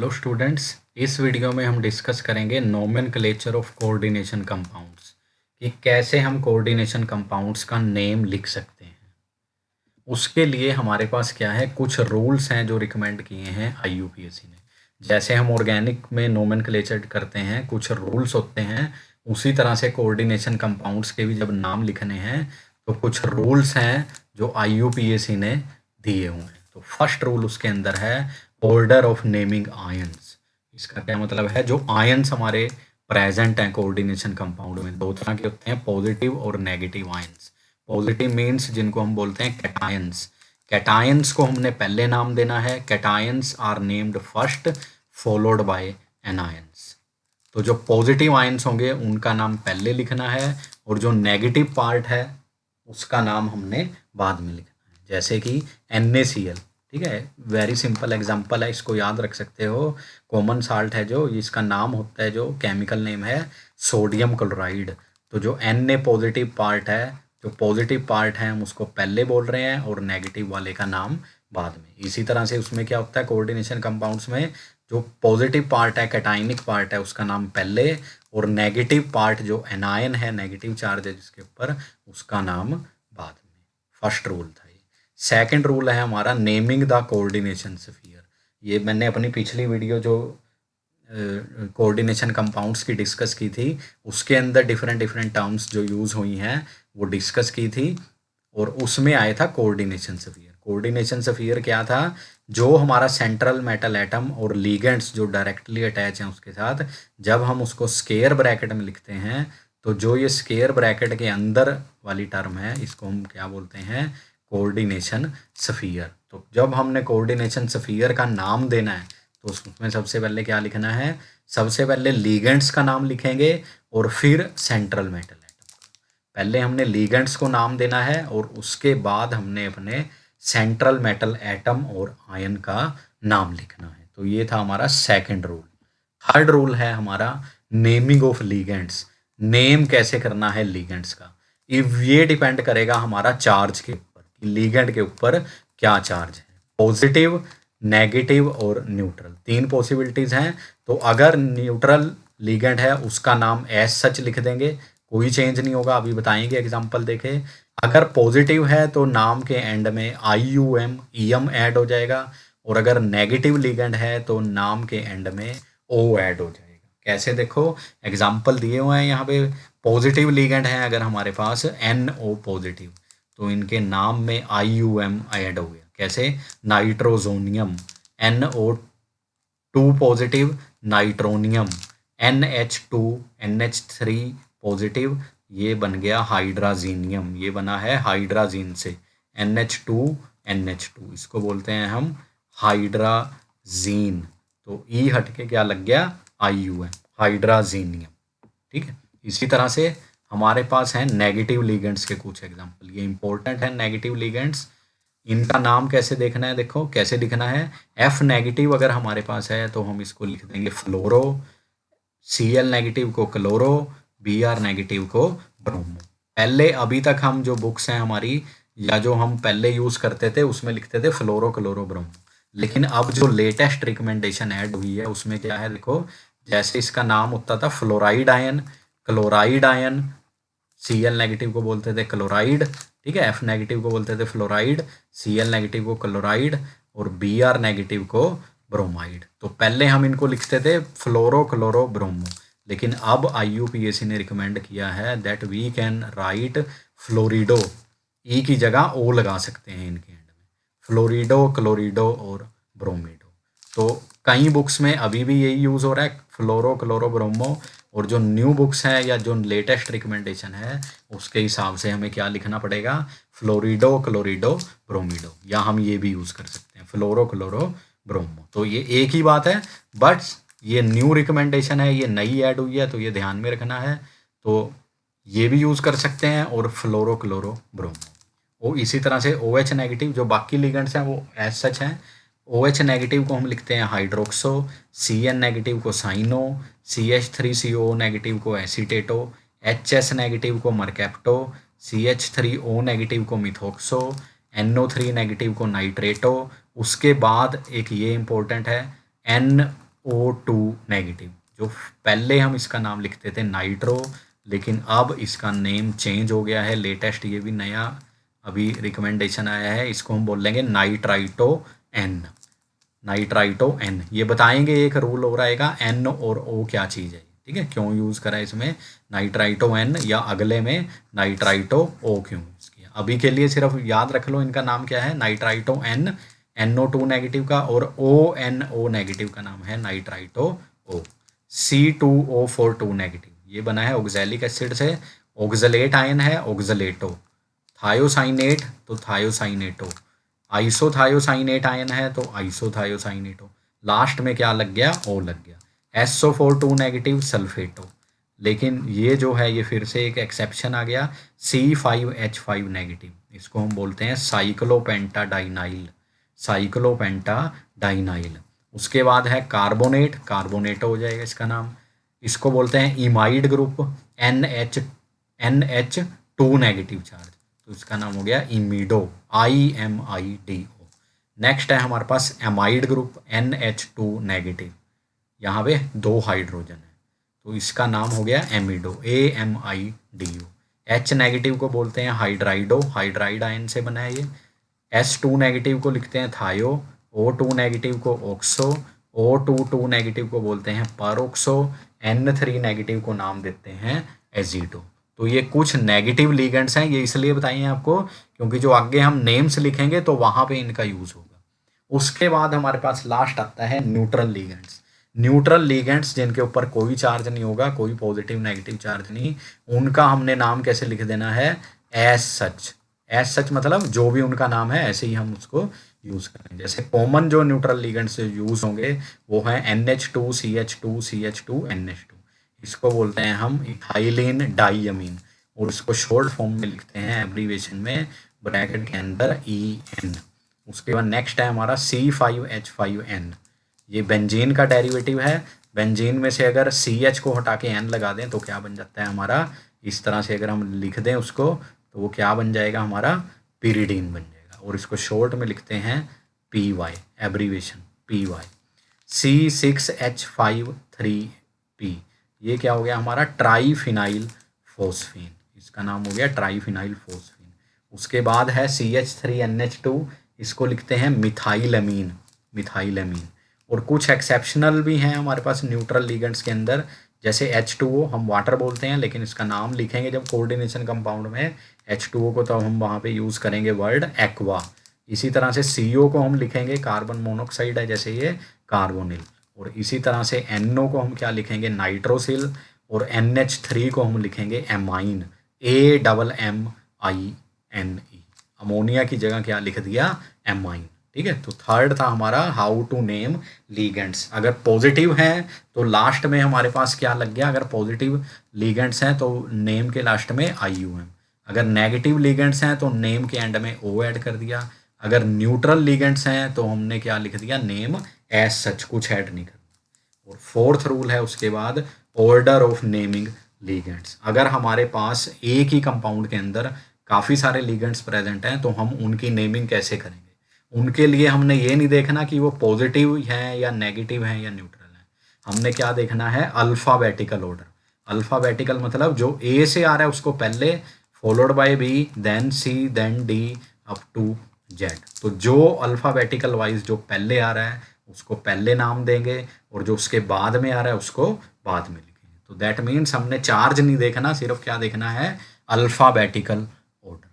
Hello students. इस video में हम डिस्कस करेंगे नोमेनक्लेचर ऑफ कोऑर्डिनेशन कंपाउंड्स कि कैसे हम कोऑर्डिनेशन कंपाउंड्स का नेम लिख सकते हैं। उसके लिए हमारे पास क्या है, कुछ रूल्स हैं जो रिकमेंड किए हैं आईयूपीएसी ने। जैसे हम ऑर्गेनिक में नोमेनक्लेचर करते हैं, कुछ रूल्स होते हैं, उसी तरह से कोऑर्डिनेशन कंपाउंड्स के भी जब नाम लिखने हैं तो कुछ रूल्स हैं जो आईयूपीएसी ने दिए हुए हैं। तो फर्स्ट रूल उसके अंदर है ऑर्डर ऑफ नेमिंग आयंस। इसका क्या मतलब है, जो आयंस हमारे प्रेजेंट हैं कोऑर्डिनेशन कंपाउंड में, दो तरह के होते हैं, पॉजिटिव और नेगेटिव आयंस। पॉजिटिव मीन्स जिनको हम बोलते हैं कैटायंस। कैटायंस को हमने पहले नाम देना है। Cations are named first followed by anions. तो जो पॉजिटिव आयंस होंगे उनका नाम पहले लिखना है और जो नेगेटिव पार्ट है उसका नाम हमने बाद में लिखना है। जैसे कि NaCl, ठीक है, वेरी सिंपल एग्जांपल है, इसको याद रख सकते हो। कॉमन साल्ट है जो, इसका नाम होता है, जो केमिकल नेम है सोडियम क्लोराइड। तो जो Na पॉजिटिव पार्ट है, जो पॉजिटिव पार्ट है हम उसको पहले बोल रहे हैं और नेगेटिव वाले का नाम बाद में। इसी तरह से उसमें क्या होता है, कोऑर्डिनेशन कंपाउंड्स में जो पॉजिटिव पार्ट है, कैटाइनिक पार्ट है, उसका नाम पहले, और नेगेटिव पार्ट जो एनायन है, नेगेटिव चार्ज है जिसके ऊपर, उसका नाम बाद में। फर्स्ट रूल था ये। सेकंड रूल है हमारा नेमिंग द कोऑर्डिनेशन स्फीयर। ये मैंने अपनी पिछली वीडियो जो कोऑर्डिनेशन कंपाउंड्स की डिस्कस की थी उसके अंदर डिफरेंट डिफरेंट टर्म्स जो यूज़ हुई हैं वो डिस्कस की थी, और उसमें आया था कोऑर्डिनेशन स्फीयर। कोऑर्डिनेशन स्फीयर क्या था, जो हमारा सेंट्रल मेटल एटम और लीगेंड्स जो डायरेक्टली अटैच हैं उसके साथ, जब हम उसको स्क्वायर ब्रैकेट में लिखते हैं तो जो ये स्क्वायर ब्रैकेट के अंदर वाली टर्म है इसको हम क्या बोलते हैं, कोऑर्डिनेशन स्फीयर। तो जब हमने कोऑर्डिनेशन स्फीयर का नाम देना है तो उसमें सबसे पहले क्या लिखना है, सबसे पहले लीगेंड्स का नाम लिखेंगे और फिर सेंट्रल मेटल एटम का। पहले हमने लीगेंड्स को नाम देना है और उसके बाद हमने अपने सेंट्रल मेटल एटम और आयन का नाम लिखना है। तो ये था हमारा सेकंड रूल। थर्ड रूल है हमारा नेमिंग ऑफ लीगेंड्स। नेम कैसे करना है लीगेंड्स का, ये डिपेंड करेगा हमारा चार्ज के ऊपर, लीगेंड के ऊपर क्या चार्ज है, पॉजिटिव, नेगेटिव और न्यूट्रल। तीन पॉसिबिलिटीज हैं। तो अगर न्यूट्रल लीगेंड है उसका नाम एज सच लिख देंगे, कोई चेंज नहीं होगा, अभी बताएंगे एग्जांपल देखे। अगर पॉजिटिव है तो नाम के एंड में IUM EM ऐड हो जाएगा, और अगर नेगेटिव लीगेंड है तो नाम के एंड में O ऐड हो जाएगा। कैसे, देखो एग्जांपल दिए हुए हैं यहाँ पे। पॉजिटिव लीगेंड है अगर हमारे पास NO पॉजिटिव, तो इनके नाम में IUM ऐड हो गया। कैसे, नाइट्रोजोनियम। NO2 positive, nitronium. NH2 NH3 positive, ये बन गया हाइड्राजीनियम, ये बना है हाइड्राजीन से। NH2 इसको बोलते हैं हम हाइड्राजीन। तो ई हट के क्या लग गया, IUM, हाइड्राजीनियम। ठीक है। इसी तरह से हमारे पास हैं नेगेटिव लीगेंड्स के कुछ एग्जांपल, ये इंपॉर्टेंट है नेगेटिव लीगेंड्स। इनका नाम कैसे देखना है, देखो कैसे लिखना है। F नेगेटिव अगर हमारे पास है तो हम इसको लिख देंगे फ्लोरो, Cl नेगेटिव को क्लोरो, Br नेगेटिव को ब्रोमो। पहले अभी तक हम जो बुक्स हैं हमारी, या जो हम पहले यूज करते थे उसमें लिखते थे फ्लोरो क्लोरो ब्रोमो, लेकिन अब जो लेटेस्ट रिकमेंडेशन ऐड हुई है उसमें क्या है, देखो जैसे इसका नाम होता था fluoride ion, chloride ion, Cl negative को बोलते थे क्लोराइड, ठीक है, F नेगेटिव को बोलते थे फ्लोराइड, Cl नेगेटिव को क्लोराइड और Br नेगेटिव को ब्रोमाइड। तो पहले हम इनको लिखते थे फ्लोरो क्लोरो ब्रोमो, लेकिन अब IUPAC ने रिकमेंड किया है दैट वी कैन राइट फ्लोरिडो, ई की जगह O लगा सकते हैं इनके एंड में, फ्लोरिडो, क्लोरिडो और ब्रोमिडो। तो कई बुक्स में अभी भी यही यूज़ हो रहा है, फ्लोरो क्लोरो ब्रोमो, और जो न्यू बुक्स हैं या जो लेटेस्ट रिकमेंडेशन है उसके हिसाब से हमें क्या लिखना पड़ेगा, फ्लोरिडो क्लोरिडो ब्रोमिडो, या हम ये भी यूज़ कर सकते हैं फ्लोरो क्लोरो ब्रोमो। तो ये एक ही बात है, बट ये न्यू रिकमेंडेशन है, ये नई ऐड हुई है तो ये ध्यान में रखना है। तो ये भी यूज़ कर सकते हैं और फ्लोरो क्लोरो ब्रोमो। और इसी तरह से OH नेगेटिव, जो बाकी लिगेंड्स हैं वो एज सच हैं। OH नेगेटिव को हम लिखते हैं हाइड्रोक्सो, Cn नेगेटिव को साइनो, CH3CO नेगेटिव को एसीटेटो, HS नेगेटिव को मरकैप्टो, CH3O नेगेटिव को मिथोक्सो, NO3 नेगेटिव को नाइट्रेटो। उसके बाद एक ये इंपॉर्टेंट है, O2 नेगेटिव। जो पहले हम इसका नाम लिखते थे नाइट्रो, लेकिन अब इसका नेम चेंज हो गया है, लेटेस्ट ये भी नया अभी रिकमेंडेशन आया है, इसको हम बोल लेंगे नाइट्राइटो एन। नाइट्राइटो एन, ये बताएंगे एक रूल हो रहेगा एन और ओ क्या चीज़ है, ठीक है, क्यों यूज़ करा है इसमें नाइट्राइटो एन या अगले में नाइट्राइटो ओ क्यों यूज़ किया। अभी के लिए सिर्फ याद रख लो इनका नाम क्या है, नाइट्राइटो एन NO2 नेगेटिव का, और ONO नेगेटिव का नाम है नाइट्राइटो ओ। C2O42 नेगेटिव, ये बना है ऑक्जेलिक एसिड से, ऑक्जलेट आयन है ऑक्जलेटो, थायोसाइनेट तो थायोसाइनेटो, आइसोथायोसाइनेट आयन है तो आइसोथायोसाइनेटो, लास्ट में क्या लग गया, ओ लग गया। SO42 नेगेटिव सल्फेटो, लेकिन ये जो है ये फिर से एक एक्सेप्शन आ गया, C5H5 नेगेटिव, इसको हम बोलते हैं साइक्लोपेंटाडाइनाइल, साइक्लोपेंटाडाइनाइल। उसके बाद है कार्बोनेट, कार्बोनेटो हो जाएगा इसका नाम, इसको बोलते हैं इमाइड ग्रुप, NH2 नेगेटिव चार्ज, तो इसका नाम हो गया इमिडो, IMIDO। नेक्स्ट है हमारे पास एमाइड ग्रुप, NH2 नेगेटिव, यहाँ पे 2 हाइड्रोजन है, तो इसका नाम हो गया एमिडो, AMIDO। H नेगेटिव को बोलते हैं हाइड्राइडो, हाइड्राइड आयन से बना है ये। S2 नेगेटिव को लिखते हैं थायो, O2 नेगेटिव को ऑक्सो, O22 नेगेटिव को बोलते हैं परऑक्सो, N3 नेगेटिव को नाम देते हैं एजीटो। तो ये कुछ नेगेटिव लिगेंड्स हैं, ये इसलिए बताइए आपको क्योंकि जो आगे हम नेम्स लिखेंगे तो वहाँ पे इनका यूज़ होगा। उसके बाद हमारे पास लास्ट आता है न्यूट्रल लिगेंड्स। न्यूट्रल लिगेंड्स जिनके ऊपर कोई चार्ज नहीं होगा, कोई पॉजिटिव नेगेटिव चार्ज नहीं, उनका हमने नाम कैसे लिख देना है, एज सच। एज सच मतलब जो भी उनका नाम है ऐसे ही हम उसको यूज़ करें। जैसे कॉमन जो न्यूट्रल लिगेंड्स यूज़ होंगे वो हैं NH2CH2CH2NH2, इसको बोलते हैं हम इथाइलिन डाइअमीन, और इसको शॉर्ट फॉर्म में लिखते हैं एब्रीवेशन में ब्रैकेट के अंदर EN। उसके बाद नेक्स्ट है हमारा C5H5N, ये बेंजीन का डेरिवेटिव है। बेंजीन में से अगर CH को हटा के N लगा दें तो क्या बन जाता है हमारा, इस तरह से अगर हम लिख दें उसको तो वो क्या बन जाएगा हमारा, पिरिडीन बन जाएगा, और इसको शॉर्ट में लिखते हैं PY, एब्रीवेशन PY। C6H53P, ये क्या हो गया हमारा, ट्राईफिनाइल फोस्फीन, इसका नाम हो गया ट्राईफिनाइल फोस्फीन। उसके बाद है CH3NH2, इसको लिखते हैं मिथाइलमीन, मिथाइलमीन। और कुछ एक्सेप्शनल भी हैं हमारे पास न्यूट्रल लिगेंड्स के अंदर, जैसे H2O हम वाटर बोलते हैं, लेकिन इसका नाम लिखेंगे जब कोऑर्डिनेशन कंपाउंड में H2O को, तो हम वहाँ पे यूज़ करेंगे वर्ड एक्वा। इसी तरह से CO को हम लिखेंगे कार्बन मोनोक्साइड है जैसे ये कार्बोनिल, और इसी तरह से NO को हम क्या लिखेंगे, नाइट्रोसिल, और NH3 को हम लिखेंगे एमाइन, AMMINE, अमोनिया की जगह क्या लिख दिया, एमाइन, ठीक है। तो थर्ड था हमारा हाउ टू नेम लिगेंड्स। अगर पॉजिटिव हैं तो लास्ट में हमारे पास क्या लग गया, अगर पॉजिटिव लिगेंड्स हैं तो नेम के लास्ट में IUM, अगर नेगेटिव लिगेंड्स हैं तो नेम के एंड में O ऐड कर दिया, अगर न्यूट्रल लिगेंड्स हैं तो हमने क्या लिख दिया, नेम एज सच, कुछ ऐड नहीं करना। और फोर्थ रूल है उसके बाद ऑर्डर ऑफ नेमिंग लिगेंड्स। अगर हमारे पास एक ही कंपाउंड के अंदर काफ़ी सारे लिगेंड्स प्रेजेंट हैं तो हम उनकी नेमिंग कैसे करेंगे, उनके लिए हमने ये नहीं देखना कि वो पॉजिटिव हैं या नेगेटिव हैं या न्यूट्रल हैं, हमने क्या देखना है, अल्फ़ाबेटिकल ऑर्डर। अल्फ़ाबेटिकल मतलब जो A से आ रहा है उसको पहले, followed by B, then C, then D up to Z। तो जो अल्फ़ाबेटिकल वाइज जो पहले आ रहा है उसको पहले नाम देंगे, और जो उसके बाद में आ रहा है उसको बाद में लिखेंगे। तो दैट मीन्स हमने चार्ज नहीं देखना, सिर्फ क्या देखना है, अल्फ़ाबेटिकल ऑर्डर।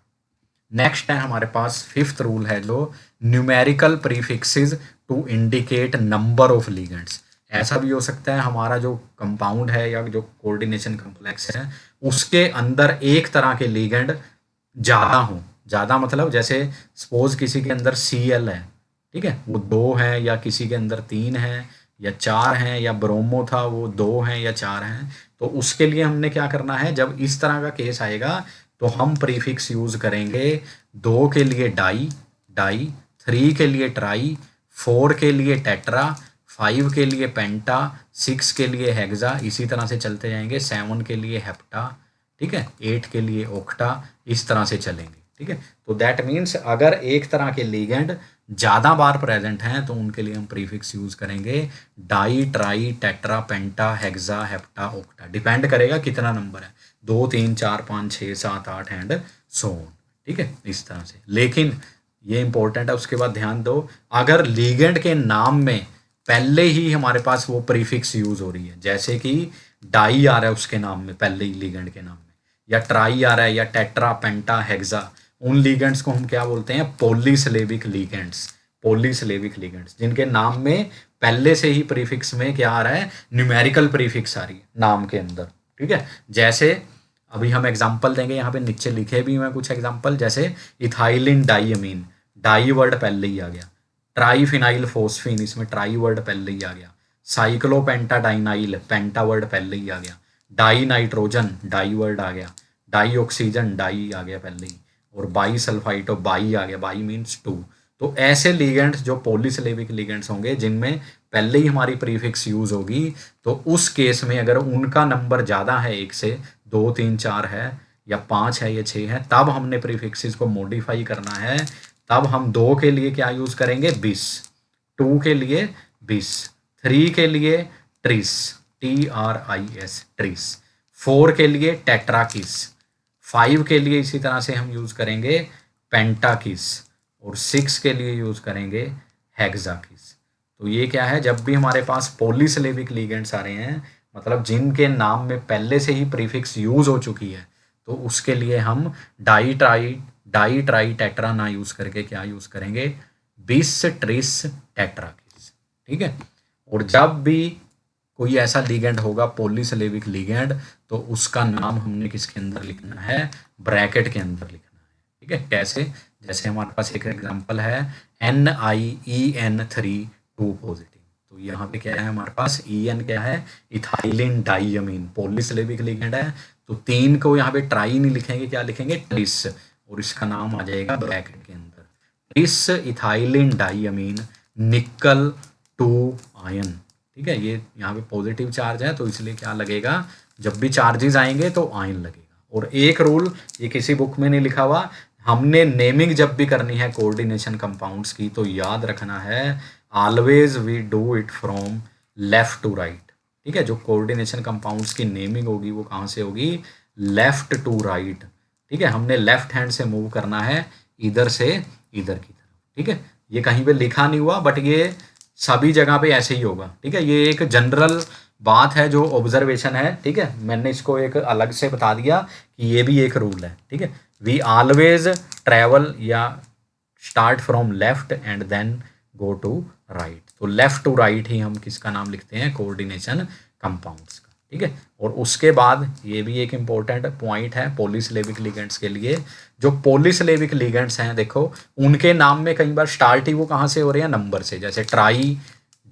नेक्स्ट है हमारे पास फिफ्थ रूल है जो numerical prefixes to indicate number of ligands. ऐसा भी हो सकता है हमारा जो कंपाउंड है या जो कोऑर्डिनेशन कॉम्प्लेक्स है उसके अंदर एक तरह के लिगेंड ज़्यादा हो, ज़्यादा मतलब जैसे सपोज किसी के अंदर Cl है, ठीक है, वो 2 है, या किसी के अंदर 3 है या 4 हैं, या ब्रोमो था वो 2 हैं या 4 हैं, तो उसके लिए हमने क्या करना है, जब इस तरह का केस आएगा तो हम प्रीफिक्स यूज़ करेंगे 2 के लिए डाई, डाई, 3 के लिए ट्राई, 4 के लिए टेट्रा, 5 के लिए पेंटा, 6 के लिए हेक्सा, इसी तरह से चलते जाएंगे, 7 के लिए हेप्टा, ठीक है, 8 के लिए ओक्टा, इस तरह से चलेंगे, ठीक है। तो दैट मीन्स अगर एक तरह के लिगेंड ज़्यादा बार प्रेजेंट हैं तो उनके लिए हम प्रीफिक्स यूज़ करेंगे डाई, ट्राई, टेट्रा, पेंटा, हेक्सा, हेप्टा, ओक्टा। डिपेंड करेगा कितना नंबर है, 2, 3, 4, 5, 6, 7, 8 एंड सो ऑन। ठीक है, इस तरह से। लेकिन ये इंपॉर्टेंट है, उसके बाद ध्यान दो, अगर लीगेंड के नाम में पहले ही हमारे पास वो प्रीफिक्स यूज़ हो रही है, जैसे कि डाई आ रहा है उसके नाम में पहले ही लीगेंड के नाम में, या ट्राई आ रहा है, या टेट्रा, पेंटा, हेक्सा, उन लीगेंड्स को हम क्या बोलते हैं? Polysyllabic ligands. पॉलीसिलेबिक लीगेंड्स जिनके नाम में पहले से ही प्रीफिक्स में क्या आ रहा है? न्यूमेरिकल प्रीफिक्स आ रही है नाम के अंदर। ठीक है, जैसे अभी हम एग्जांपल देंगे, यहाँ पे नीचे लिखे भी हुए कुछ एग्जांपल, जैसे इथाइलिन डाइअमीन, डाई वर्ड पहले ही आ गया। ट्राईफिनाइल फोस्फीन, इसमें ट्राई वर्ड पहले ही आ गया। साइक्लोपेंटाडाइनाइल, पेंटा वर्ड पहले ही आ गया। डाई नाइट्रोजन, डाई वर्ड आ गया। डाई ऑक्सीजन, डाई आ गया पहले ही। और बाई सल्फाइटो, बाई आ गया, बाई मीन्स 2। तो ऐसे लिगेंड्स जो पॉलीसिलेबिक लिगेंड्स होंगे जिनमें पहले ही हमारी प्रीफिक्स यूज होगी, तो उस केस में अगर उनका नंबर ज़्यादा है, 1 से 2, 3, 4 है, या 5 है, या 6 है, तब हमने प्रीफिक्सेस को मॉडिफाई करना है। तब हम 2 के लिए क्या यूज़ करेंगे? बिस। 2 के लिए बिस। 3 के लिए ट्रिस, TRIS, ट्रिस। 4 के लिए टेट्राकिस। 5 के लिए इसी तरह से हम यूज़ करेंगे पेंटाकिस। और 6 के लिए यूज़ करेंगे हेक्साकिस। तो ये क्या है? जब भी हमारे पास पॉलीसिलेबिक लिगेंड्स आ रहे हैं, मतलब जिनके नाम में पहले से ही प्रीफिक्स यूज़ हो चुकी है, तो उसके लिए हम डाई ट्राई टेट्रा ना यूज़ करके क्या यूज़ करेंगे? बिस, ट्रिस, टेट्राकिस। ठीक है, और जब भी कोई ऐसा लिगेंड होगा पॉलीसिलेबिक लिगेंड, तो उसका नाम हमने किसके अंदर लिखना है? ब्रैकेट के अंदर लिखना है। ठीक है, कैसे? जैसे हमारे पास एक एग्जांपल है NiEN3 2 पॉजिटिव। तो यहाँ पे क्या है हमारे पास? EN क्या है? इथाइलिन डाइअमीन, पॉलीसिलेबिक लिगेंड है। तो 3 को यहाँ पे ट्राई नहीं लिखेंगे, क्या लिखेंगे? ट्रिस, और इसका नाम आ जाएगा ब्रैकेट के अंदर, ट्रिस इथाइलिन डाइअमीन निकल 2 आयन। ठीक है, ये यहाँ पे पॉजिटिव चार्ज है, तो इसलिए क्या लगेगा? जब भी चार्जेस आएंगे तो आयन लगेगा। और एक रूल, ये किसी बुक में नहीं लिखा हुआ, हमने नेमिंग जब भी करनी है कोऑर्डिनेशन कंपाउंड्स की, तो याद रखना है always we do it from left to right. ठीक है, जो कोऑर्डिनेशन कंपाउंड्स की नेमिंग होगी वो कहाँ से होगी? Left to right. ठीक है, हमने लेफ्ट हैंड से मूव करना है, इधर से इधर की तरफ। ठीक है, ये कहीं पे लिखा नहीं हुआ, बट ये सभी जगह पे ऐसे ही होगा। ठीक है, ये एक जनरल बात है जो ऑब्जर्वेशन है। ठीक है, मैंने इसको एक अलग से बता दिया कि ये भी एक रूल है। ठीक है, वी ऑलवेज ट्रैवल या start from left and then go to right. तो लेफ्ट टू राइट ही हम किसका नाम लिखते हैं? कोऑर्डिनेशन कंपाउंड्स का। ठीक है, और उसके बाद ये भी एक इम्पोर्टेंट पॉइंट है पॉलीसिलेबिक लिगेंड्स के लिए। जो पॉलीसिलेबिक लिगेंड्स हैं, देखो उनके नाम में कई बार स्टार्ट ही वो कहाँ से हो रहे हैं? नंबर से। जैसे ट्राई,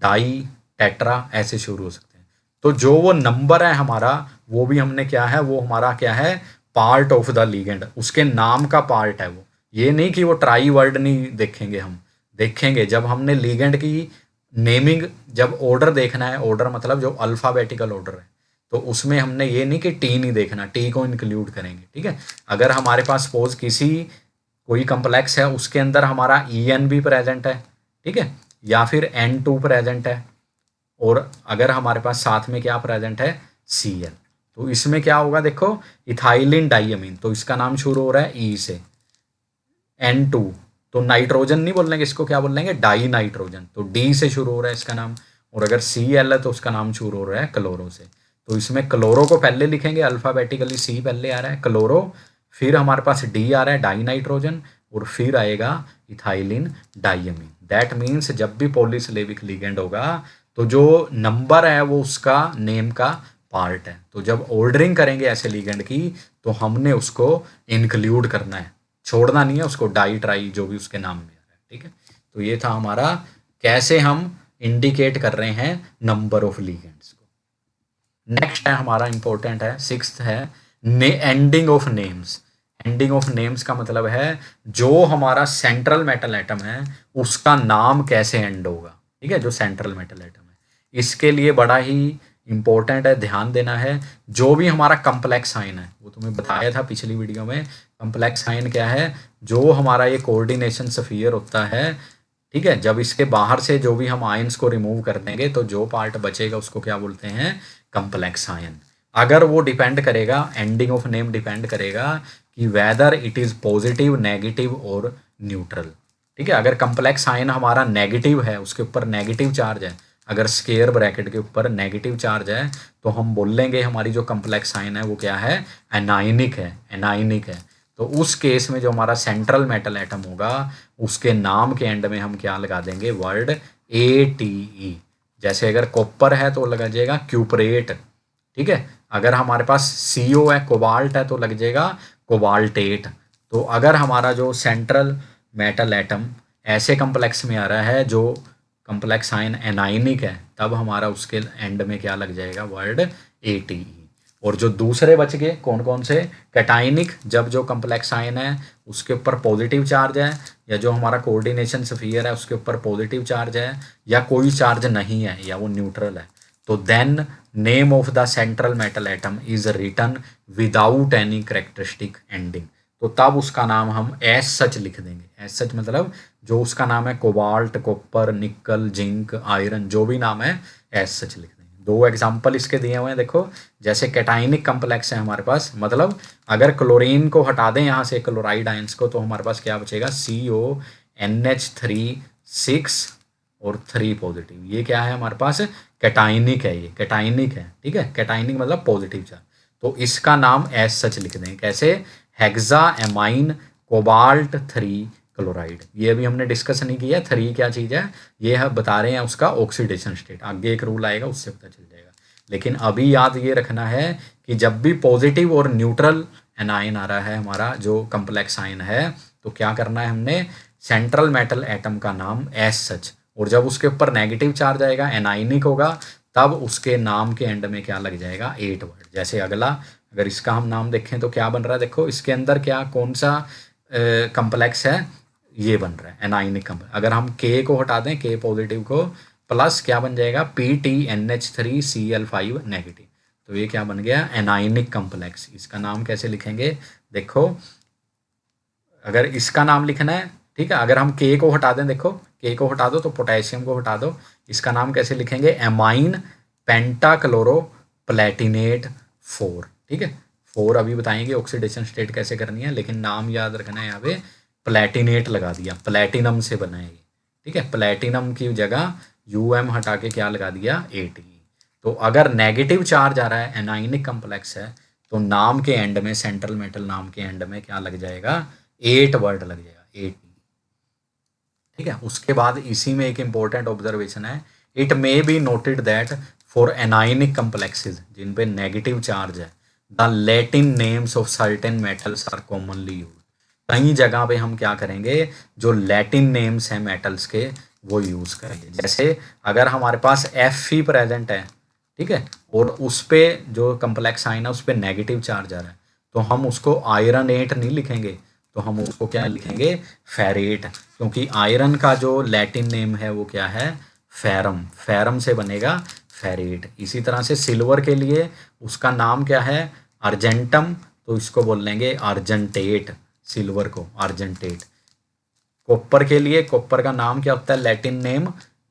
डाई, टेट्रा ऐसे शुरू हो सकते हैं। तो जो वो नंबर है हमारा, वो भी हमने क्या है? वो हमारा क्या है? पार्ट ऑफ द लिगेंड, उसके नाम का पार्ट है वो। ये नहीं कि वो ट्राई वर्ड नहीं देखेंगे, हम देखेंगे जब हमने लिगेंड की नेमिंग, जब ऑर्डर देखना है, ऑर्डर मतलब जो अल्फ़ाबेटिकल ऑर्डर है, तो उसमें हमने ये नहीं कि टी नहीं देखना, टी को इंक्लूड करेंगे। ठीक है, अगर हमारे पास सपोज किसी कोई कम्प्लेक्स है, उसके अंदर हमारा EN भी प्रेजेंट है, ठीक है, या फिर N2 प्रेजेंट है, और अगर हमारे पास साथ में क्या प्रेजेंट है? Cl, तो इसमें क्या होगा? देखो इथाइलिन डाइअमीन, तो इसका नाम शुरू हो रहा है E से। N2, तो नाइट्रोजन नहीं बोलेंगे, इसको क्या बोलेंगे? डाई नाइट्रोजन, तो D से शुरू हो रहा है इसका नाम। और अगर Cl है तो उसका नाम शुरू हो रहा है क्लोरो से। तो इसमें क्लोरो को पहले लिखेंगे, अल्फ़ाबेटिकली C पहले आ रहा है क्लोरो, फिर हमारे पास D आ रहा है डाई नाइट्रोजन, और फिर आएगा इथाइलिन डाइअमीन। दैट मीन्स जब भी पॉलीसिलेबिक लिगेंड होगा, तो जो नंबर है वो उसका नेम का पार्ट है। तो जब ऑर्डरिंग करेंगे ऐसे लिगेंड की, तो हमने उसको इंक्लूड करना है, छोड़ना नहीं है उसको, डाई ट्राई जो भी उसके नाम में आ रहा है। ठीक है, तो ये था हमारा कैसे हम इंडिकेट कर रहे हैं नंबर ऑफ लिगेंड्स को। नेक्स्ट है हमारा इंपॉर्टेंट है, 6th है ending of names. Ending of names का मतलब है जो हमारा सेंट्रल मेटल एटम है उसका नाम कैसे एंड होगा। ठीक है, जो सेंट्रल मेटल एटम है, इसके लिए बड़ा ही इंपॉर्टेंट है, ध्यान देना है। जो भी हमारा कम्प्लेक्स आयन है, वो तुम्हें बताया था पिछली वीडियो में, कम्प्लेक्स आयन क्या है? जो हमारा ये कोऑर्डिनेशन स्फीयर होता है, ठीक है, जब इसके बाहर से जो भी हम आयंस को रिमूव कर देंगे तो जो पार्ट बचेगा उसको क्या बोलते हैं, कम्प्लेक्स आयन। अगर वो डिपेंड करेगा, एंडिंग ऑफ नेम डिपेंड करेगा कि whether it is positive, negative और न्यूट्रल। ठीक है, अगर कम्प्लेक्स आयन हमारा नेगेटिव है, उसके ऊपर नेगेटिव चार्ज है, अगर स्केयर ब्रैकेट के ऊपर नेगेटिव चार्ज है, तो हम बोल लेंगे हमारी जो कम्प्लेक्स आयन है वो क्या है, एनाइनिक है, एनाइनिक है। तो उस केस में जो हमारा सेंट्रल मेटल एटम होगा उसके नाम के एंड में हम क्या लगा देंगे, वर्ड ATE। जैसे अगर कॉपर है तो लग जाएगा क्यूपरेट। ठीक है, अगर हमारे पास CO है, कोबाल्ट है, तो लग जाएगा कोबाल्टेट। तो अगर हमारा जो सेंट्रल मेटल एटम ऐसे कम्प्लेक्स में आ रहा है जो कम्प्लेक्स आयन एनाइनिक है, तब हमारा उसके एंड में क्या लग जाएगा, वर्ड ATE। और जो दूसरे बच गए कौन कौन से, कैटाइनिक, जब जो कम्प्लेक्स आयन है उसके ऊपर पॉजिटिव चार्ज है, या जो हमारा कोऑर्डिनेशन स्फीयर है उसके ऊपर पॉजिटिव चार्ज है, या कोई चार्ज नहीं है, या वो न्यूट्रल है, तो then name of the central metal atom is written without any characteristic ending. तो तब उसका नाम हम एज सच लिख देंगे। एज सच मतलब जो उसका नाम है, कोबाल्ट, कॉपर, निकल, जिंक, आयरन, जो भी नाम है एज सच लिख देंगे। दो एग्जाम्पल इसके दिए हुए हैं, देखो। जैसे कैटाइनिक कम्प्लेक्स है हमारे पास, मतलब अगर क्लोरीन को हटा दें यहाँ से, क्लोराइड आयंस को, तो हमारे पास क्या बचेगा, CONH3 6 और 3 पॉजिटिव। ये क्या है हमारे पास, कैटाइनिक है, ये कैटाइनिक है। ठीक है, कैटाइनिक मतलब पॉजिटिव चार्ज। तो इसका नाम एज सच लिख दें, कैसे, हेक्सा एमाइन कोबाल्ट 3 क्लोराइड। ये अभी हमने डिस्कस नहीं किया 3 क्या चीज़ है, ये हम बता रहे हैं उसका ऑक्सीडेशन स्टेट। आगे एक रूल आएगा उससे पता चल जाएगा। लेकिन अभी याद ये रखना है कि जब भी पॉजिटिव और न्यूट्रल एनायन आ रहा है हमारा जो कम्प्लेक्स आयन है, तो क्या करना है हमने, सेंट्रल मेटल एटम का नाम एज सच, और जब उसके ऊपर नेगेटिव चार्ज आएगा, एनाइनिक होगा, तब उसके नाम के एंड में क्या लग जाएगा, 8 वर्ड। जैसे अगला, अगर इसका हम नाम देखें तो क्या बन रहा है, देखो इसके अंदर क्या, कौन सा कम्प्लेक्स है, ये बन रहा है एनाइनिक कम्प्लेक्स। अगर हम K को हटा दें, K पॉजिटिव को, प्लस क्या बन जाएगा, PTNH3Cl5 नेगेटिव। तो ये क्या बन गया, एनाइनिक कम्प्लेक्स। इसका नाम कैसे लिखेंगे, देखो अगर इसका नाम लिखना है, ठीक है, अगर हम K को हटा दें, देखो K को हटा दो तो पोटेशियम को हटा दो, इसका नाम कैसे लिखेंगे, एमाइन पेंटाक्लोरो प्लेटिनेट 4। ठीक है, 4 अभी बताएंगे ऑक्सीडेशन स्टेट कैसे करनी है, लेकिन नाम याद रखना है, यहाँ पे प्लेटिनेट लगा दिया, प्लेटिनम से बना है ये। ठीक है, प्लेटिनम की जगह UM हटा के क्या लगा दिया, ATE। तो अगर नेगेटिव चार्ज आ रहा है, एनाइनिक कम्प्लेक्स है, तो नाम के एंड में, सेंट्रल मेटल नाम के एंड में क्या लग जाएगा, 8 वर्ड लग जाएगा, 8। ठीक है, उसके बाद इसी में एक इंपॉर्टेंट ऑब्जर्वेशन है, it may be noted that for anionic complexes जिन पे नेगेटिव चार्ज है, the Latin names of certain metals are commonly use. कई जगह पे हम क्या करेंगे, जो लैटिन नेम्स हैं मेटल्स के वो यूज करेंगे। जैसे अगर हमारे पास Fe प्रेजेंट है, ठीक है, और उस पे जो कम्प्लेक्स आयन है उस पे नेगेटिव चार्ज आ रहा है, तो हम उसको आयरनेट नहीं लिखेंगे, तो हम उसको क्या लिखेंगे, फेरेट। क्योंकि आयरन का जो लैटिन नेम है वो क्या है, फेरम, फेरम से बनेगा फेरेट। इसी तरह से सिल्वर के लिए उसका नाम क्या है, अर्जेंटम, तो इसको बोल लेंगे अर्जेंटेट, सिल्वर को अर्जेंटेट। कॉपर के लिए, कॉपर का नाम क्या होता है, लैटिन नेम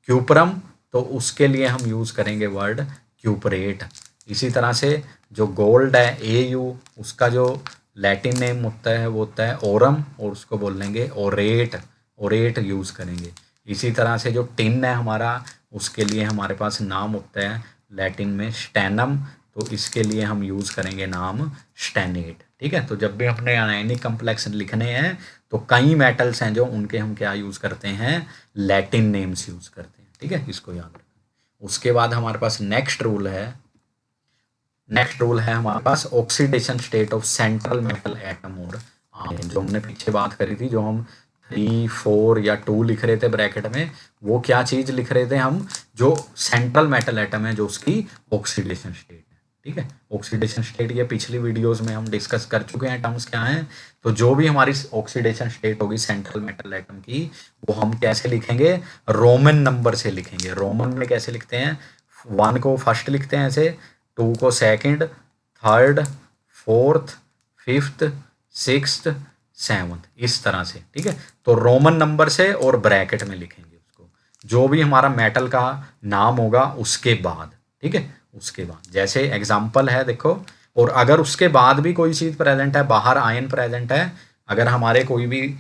क्यूपरम, तो उसके लिए हम यूज़ करेंगे वर्ड क्यूपरेट। इसी तरह से जो गोल्ड है AU, उसका जो लैटिन नेम होता है वो होता है ओरम, और उसको बोल लेंगे ओरेट, ओरेट यूज़ करेंगे। इसी तरह से जो टिन है हमारा, उसके लिए हमारे पास नाम होता है लैटिन में स्टैनम, तो इसके लिए हम यूज़ करेंगे नाम स्टैनेट। ठीक है, तो जब भी अपने आयनिक कम्प्लेक्स लिखने हैं तो कई मेटल्स हैं जो उनके हम क्या यूज़ करते हैं, लैटिन नेम्स यूज़ करते हैं। ठीक है, इसको याद रखना। उसके बाद हमारे पास नेक्स्ट रूल है, नेक्स्ट रूल है हमारे पास oxidation state of central metal atom और आयन। जो हमने पीछे बात करी थी, जो हम 3, 4 या 2 लिख रहे थे ब्रैकेट में, वो क्या चीज़ लिख रहे थे हम, जो सेंट्रल मेटल एटम है जो उसकी ऑक्सीडेशन स्टेट है। ठीक है, ऑक्सीडेशन स्टेट ये पिछली वीडियोस में हम डिस्कस कर चुके हैं, टर्म्स क्या हैं। तो जो भी हमारी ऑक्सीडेशन स्टेट होगी सेंट्रल मेटल एटम की, वो हम कैसे लिखेंगे, रोमन नंबर से लिखेंगे। रोमन में कैसे लिखते हैं, 1 को फर्स्ट लिखते हैं ऐसे, 2 को second, third, fourth, fifth, sixth, 7th, इस तरह से, ठीक है। तो रोमन नंबर से और ब्रैकेट में लिखेंगे उसको, जो भी हमारा मेटल का नाम होगा उसके बाद, ठीक है, उसके बाद। जैसे एग्जांपल है देखो, और अगर उसके बाद भी कोई चीज़ प्रेजेंट है, बाहर आयन प्रेजेंट है, अगर हमारे कोई भी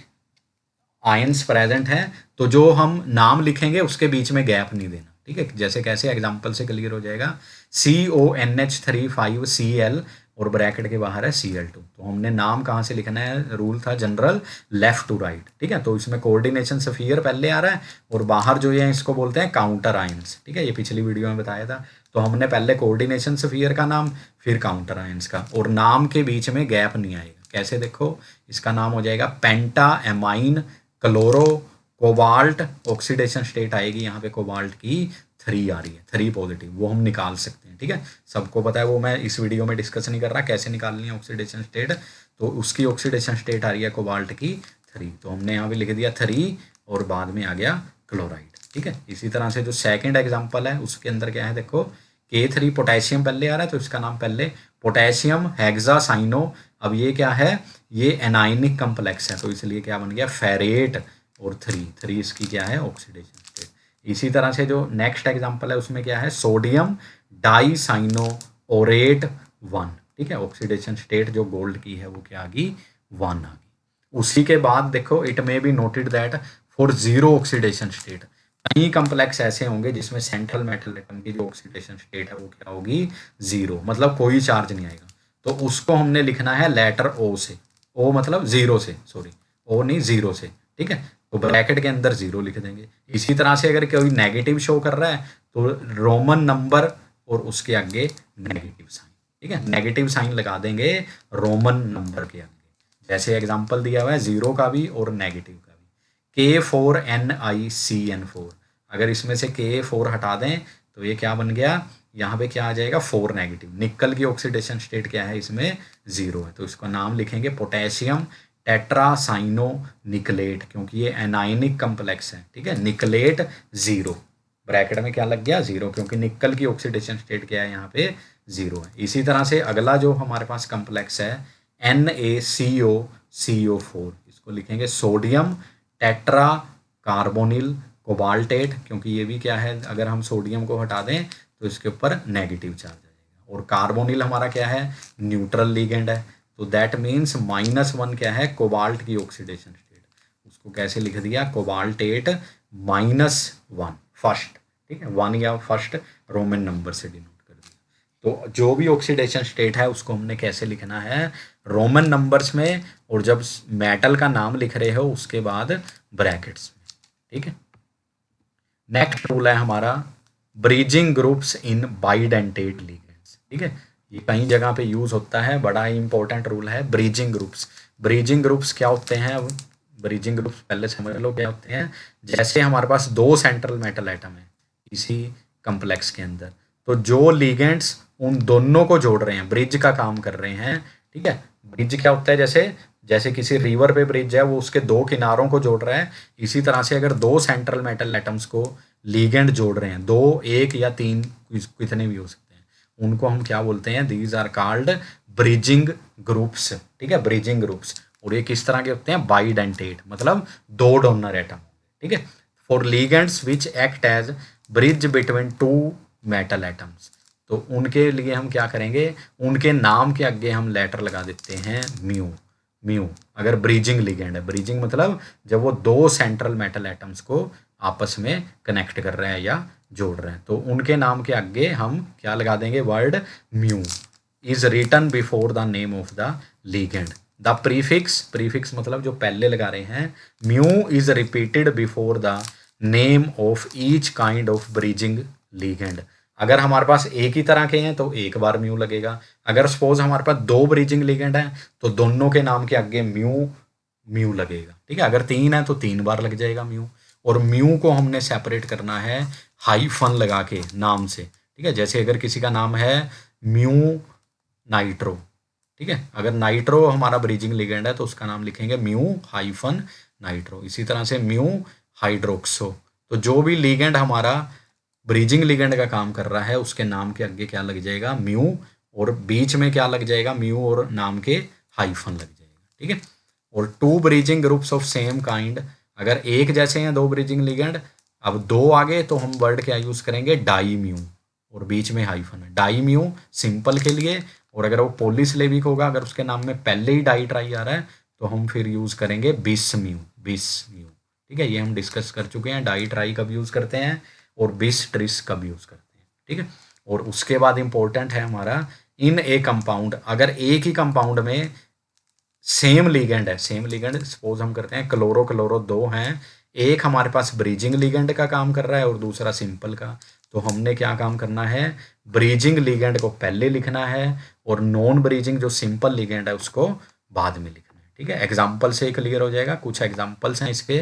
आयंस प्रेजेंट हैं, तो जो हम नाम लिखेंगे उसके बीच में गैप नहीं देना, ठीक है। जैसे कैसे एग्जांपल से क्लियर हो जाएगा, CONH3 5Cl और ब्रैकेट के बाहर है Cl2, तो हमने नाम कहाँ से लिखना है, रूल था जनरल लेफ्ट टू राइट, ठीक है। तो इसमें कोऑर्डिनेशन स्फीयर पहले आ रहा है और बाहर जो है इसको बोलते हैं काउंटर आयंस, ठीक है, ये पिछली वीडियो में बताया था। तो हमने पहले कोऑर्डिनेशन स्फीयर का नाम, फिर काउंटर आयंस का, और नाम के बीच में गैप नहीं आएगा। कैसे देखो, इसका नाम हो जाएगा penta amine chloro cobalt, oxidation state आएगी यहाँ पे कोबाल्ट की 3 आ रही है, 3 पॉजिटिव, वो हम निकाल सकते हैं, ठीक है। सबको पता है, वो मैं इस वीडियो में डिस्कस नहीं कर रहा कैसे निकालनी है ऑक्सीडेशन स्टेट। तो उसकी ऑक्सीडेशन स्टेट आ रही है कोबाल्ट की 3, तो हमने यहाँ पे लिख दिया 3 और बाद में आ गया क्लोराइड, ठीक है। इसी तरह से जो सेकेंड एग्जाम्पल है उसके अंदर क्या है देखो, K3 पोटेशियम पहले आ रहा है, तो इसका नाम पहले पोटेशियम हेक्सासाइनो। अब ये क्या है, ये एनाइनिक कम्प्लेक्स है, तो इसलिए क्या बन गया फेरेट, और 3 इसकी क्या है ऑक्सीडेशन स्टेट। इसी तरह से जो नेक्स्ट एग्जांपल है उसमें क्या है, सोडियम डाइसाइनोओरेट 1, ठीक है, ऑक्सीडेशन स्टेट जो गोल्ड की है वो क्या आ गई, 1 आ गई। उसी के बाद देखो, it may be noted that for zero oxidation state, कई कम्प्लेक्स ऐसे होंगे जिसमें सेंट्रल मेटल एटम की जो ऑक्सीडेशन स्टेट है वो क्या होगी, 0, मतलब कोई चार्ज नहीं आएगा। तो उसको हमने लिखना है लेटर ओ से, ओ मतलब 0 से, सॉरी ओ नहीं 0 से, ठीक है। तो ब्रैकेट के अंदर 0 लिख देंगे। इसी तरह से अगर कोई नेगेटिव शो कर रहा है तो रोमन नंबर और उसके आगे नेगेटिव साइन, ठीक है, नेगेटिव साइन लगा देंगे रोमन नंबर के आगे। जैसे एग्जांपल दिया हुआ है 0 का भी और नेगेटिव का भी, K4NiCN4, अगर इसमें से K4 हटा दें तो ये क्या बन गया, यहाँ पे क्या आ जाएगा 4 नेगेटिव। निकल की ऑक्सीडेशन स्टेट क्या है, इसमें 0 है, तो इसका नाम लिखेंगे पोटेशियम टेट्रासाइनो निकलेट, क्योंकि ये एनाइनिक कम्प्लेक्स है, ठीक है। निकलेट 0, ब्रैकेट में क्या लग गया 0, क्योंकि निकल की ऑक्सीडेशन स्टेट क्या है यहाँ पे 0 है। इसी तरह से अगला जो हमारे पास कम्प्लेक्स है NaCO4, इसको लिखेंगे सोडियम टेट्रा कार्बोनिल कोबाल्टेट, क्योंकि ये भी क्या है, अगर हम सोडियम को हटा दें तो इसके ऊपर नेगेटिव चार्ज आएगा, और कार्बोनिल हमारा क्या है, न्यूट्रल लिगेंड है, तो दैट मीन्स -1 क्या है, कोबाल्ट की ऑक्सीडेशन स्टेट, उसको कैसे लिख दिया, कोबाल्टेट -1 फर्स्ट, ठीक है, 1 या फर्स्ट रोमन नंबर से डिनोट कर दिया। तो जो भी ऑक्सीडेशन स्टेट है उसको हमने कैसे लिखना है, रोमन नंबर्स में, और जब मेटल का नाम लिख रहे हो उसके बाद ब्रैकेट्स में, ठीक है। नेक्स्ट रूल है हमारा bridging groups in bidentate ligands, ठीक है, ये कई जगह पे यूज होता है, बड़ा ही इंपॉर्टेंट रूल है ब्रिजिंग ग्रुप्स। ब्रिजिंग ग्रुप्स क्या होते हैं, ब्रिजिंग ग्रुप्स पहले समझ लो क्या होते हैं। जैसे हमारे पास 2 सेंट्रल मेटल एटम है इसी कम्प्लेक्स के अंदर, तो जो लिगेंड्स उन दोनों को जोड़ रहे हैं, ब्रिज का काम कर रहे हैं, ठीक है। ब्रिज क्या होता है, जैसे जैसे किसी रिवर पे ब्रिज है, वो उसके 2 किनारों को जोड़ रहा है, इसी तरह से अगर 2 सेंट्रल मेटल एटम्स को लिगेंड जोड़ रहे हैं, 2, 1 या 3, कितने भी हो सकते हैं, उनको हम क्या बोलते हैं, these are called bridging groups, ठीक है, ब्रिजिंग ग्रुप्स। और ये किस तरह के होते हैं, बाइडेंटेट, मतलब 2 डोनर एटम, ठीक है, for ligands which act as bridge between 2 metal atoms. तो उनके लिए हम क्या करेंगे, उनके नाम के आगे हम लेटर लगा देते हैं म्यू, म्यू, अगर ब्रिजिंग लिगेंड है। ब्रिजिंग मतलब जब वो 2 सेंट्रल मेटल एटम्स को आपस में कनेक्ट कर रहे हैं या जोड़ रहे हैं, तो उनके नाम के आगे हम क्या लगा देंगे, word mu is written before the name of the ligand. The prefix, prefix मतलब जो पहले लगा रहे हैं, mu is repeated before the name of each kind of bridging ligand. अगर हमारे पास एक ही तरह के हैं तो एक बार म्यू लगेगा, अगर सपोज हमारे पास 2 ब्रिजिंग लिगेंड हैं तो दोनों के नाम के आगे म्यू लगेगा, ठीक है। अगर 3 है तो 3 बार लग जाएगा म्यू, और म्यू को हमने सेपरेट करना है हाइफन लगा के नाम से, ठीक है। जैसे अगर किसी का नाम है म्यू नाइट्रो, ठीक है, अगर नाइट्रो हमारा ब्रिजिंग लिगेंड है तो उसका नाम लिखेंगे म्यू हाइफन नाइट्रो। इसी तरह से म्यू हाइड्रोक्सो, तो जो भी लिगेंड हमारा ब्रिजिंग लिगेंड का काम कर रहा है उसके नाम के आगे क्या लग जाएगा, म्यू, और बीच में क्या लग जाएगा, म्यू और नाम के हाइफन लग जाएगा, ठीक है। और two bridging groups of same kind, अगर एक जैसे हैं दो ब्रिजिंग लिगेंड, अब दो आगे तो हम वर्ड क्या यूज़ करेंगे, डाईम्यू, और बीच में हाइफन है, डाईम्यू सिंपल के लिए। और अगर वो पॉलीसिलेबिक होगा, अगर उसके नाम में पहले ही डाई ट्राई आ रहा है, तो हम फिर यूज़ करेंगे बिस्म्यू, बिस्म्यू। ठीक है, ये हम डिस्कस कर चुके हैं, डाई ट्राई कब यूज़ करते हैं और बिस ट्रिस कब यूज़ करते हैं। ठीक है, और उसके बाद इंपॉर्टेंट है हमारा इन ए कंपाउंड, अगर एक ही कंपाउंड में सेम लिगेंड है, सेम लिगेंड सपोज हम करते हैं क्लोरो क्लोरो दो हैं, एक हमारे पास ब्रीजिंग लिगेंड का काम कर रहा है और दूसरा सिंपल का, तो हमने क्या काम करना है, ब्रीजिंग लिगेंड को पहले लिखना है और नॉन ब्रीजिंग जो सिंपल लिगेंड है उसको बाद में लिखना है। ठीक है, एग्जाम्पल से क्लियर हो जाएगा, कुछ एग्जाम्पल्स हैं इसके,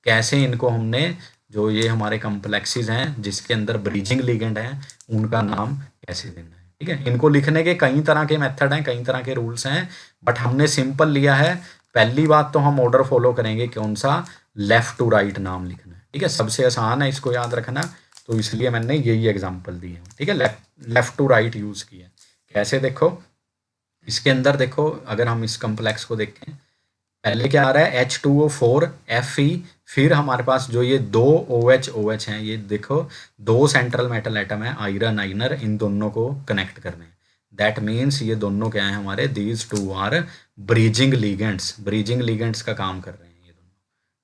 कैसे इनको हमने, जो ये हमारे कम्प्लेक्सेस हैं जिसके अंदर ब्रीजिंग लिगेंड है, उनका नाम कैसे देना है। ठीक है, इनको लिखने के कई तरह के मेथड हैं, कई तरह के रूल्स हैं, बट हमने सिंपल लिया है। पहली बात तो हम ऑर्डर फॉलो करेंगे, कौन सा, लेफ्ट टू राइट नाम लिखना है। ठीक है, सबसे आसान है इसको याद रखना, तो इसलिए मैंने यही एग्जांपल दी है। ठीक है, लेफ्ट टू राइट यूज़ किया। कैसे, देखो इसके अंदर देखो, अगर हम इस कम्प्लेक्स को देखें, पहले क्या आ रहा है, H2O4 Fe, फिर हमारे पास जो ये दो OH हैं, ये देखो दो सेंट्रल मेटल एटम है, आयरन आइनर, इन दोनों को कनेक्ट करने हैं। दैट मीन्स ये दोनों क्या है हमारे, these two are bridging ligands, bridging ligands का काम कर रहे हैं ये दोनों।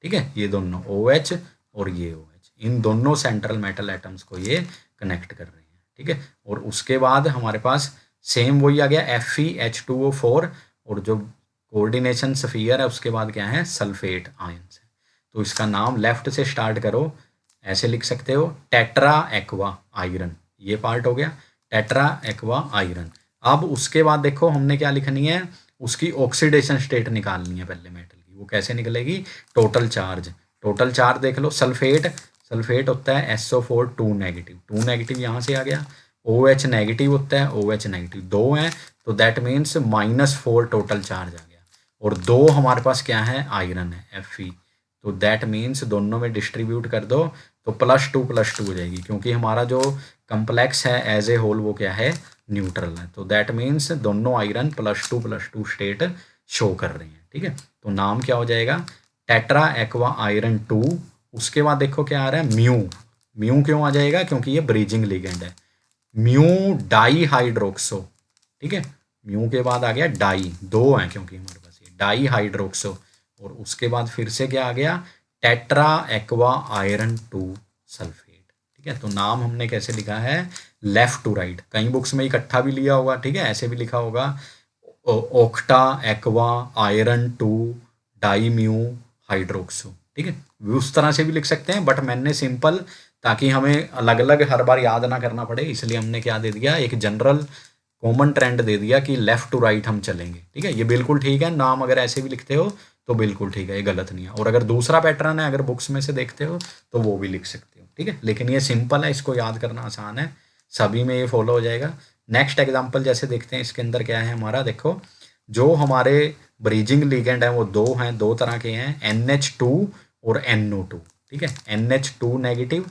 ठीक है, ये दोनों OH और ये OH, इन दोनों सेंट्रल मेटल एटम्स को ये कनेक्ट कर रहे हैं। ठीक है, और उसके बाद हमारे पास सेम वही आ गया, FeH2O4, और जो कोऑर्डिनेशन स्फीयर है उसके बाद क्या है, सल्फेट आयंस है। तो इसका नाम लेफ्ट से स्टार्ट करो, ऐसे लिख सकते हो, टेट्रा एक्वा आयरन, ये पार्ट हो गया, टेट्रा एक्वा आयरन। अब उसके बाद देखो हमने क्या लिखनी है, उसकी ऑक्सीडेशन स्टेट निकालनी है पहले मेटल की। वो कैसे निकलेगी, टोटल चार्ज, टोटल चार्ज देख लो, सल्फेट, सल्फेट होता है SO4 2 नेगेटिव, 2 नेगेटिव यहाँ से आ गया, OH नेगेटिव होता है, OH नेगेटिव दो हैं, तो दैट मीन्स -4 टोटल चार्ज आ गया। और दो हमारे पास क्या है, आयरन है Fe, तो दैट मीन्स दोनों में डिस्ट्रीब्यूट कर दो तो +2 हो जाएगी, क्योंकि हमारा जो कम्प्लेक्स है एज ए होल वो क्या है, न्यूट्रल है। तो दैट मीन्स दोनों आयरन +2 स्टेट शो कर रहे हैं। ठीक है, तो नाम क्या हो जाएगा, टेट्रा एक्वा आयरन 2। उसके बाद देखो क्या आ रहा है, म्यू, म्यू क्यों आ जाएगा, क्योंकि ये ब्रीजिंग लिगेंड है, म्यू डाई हाइड्रोक्सो। ठीक है, म्यू के बाद आ गया डाई, दो हैं क्योंकि हमारे पास ये डाई हाइड्रोक्सो, और उसके बाद फिर से क्या आ गया, टेट्रा एक्वा आयरन 2 सल्फेट। ठीक है, तो नाम हमने कैसे लिखा है, लेफ्ट टू राइट, कई बुक्स में इकट्ठा भी लिया होगा। ठीक है, ऐसे भी लिखा होगा, octa aqua iron 2 di mu hydroxo. ठीक है, उस तरह से भी लिख सकते हैं, बट मैंने सिंपल, ताकि हमें अलग अलग हर बार याद ना करना पड़े, इसलिए हमने क्या दे दिया, एक जनरल कॉमन ट्रेंड दे दिया कि लेफ्ट टू राइट हम चलेंगे। ठीक है, ये बिल्कुल ठीक है, नाम अगर ऐसे भी लिखते हो तो बिल्कुल ठीक है, ये गलत नहीं है। और अगर दूसरा पैटर्न है, अगर बुक्स में से देखते हो तो वो भी लिख सकते हो। ठीक है, लेकिन ये सिंपल है, इसको याद करना आसान है, सभी में ये फॉलो हो जाएगा। नेक्स्ट एग्जाम्पल जैसे देखते हैं, इसके अंदर क्या है हमारा, देखो जो हमारे ब्रीजिंग लिगेंड है वो दो हैं, दो तरह के हैं, NH2 और NO2। ठीक है, NH2 नेगेटिव,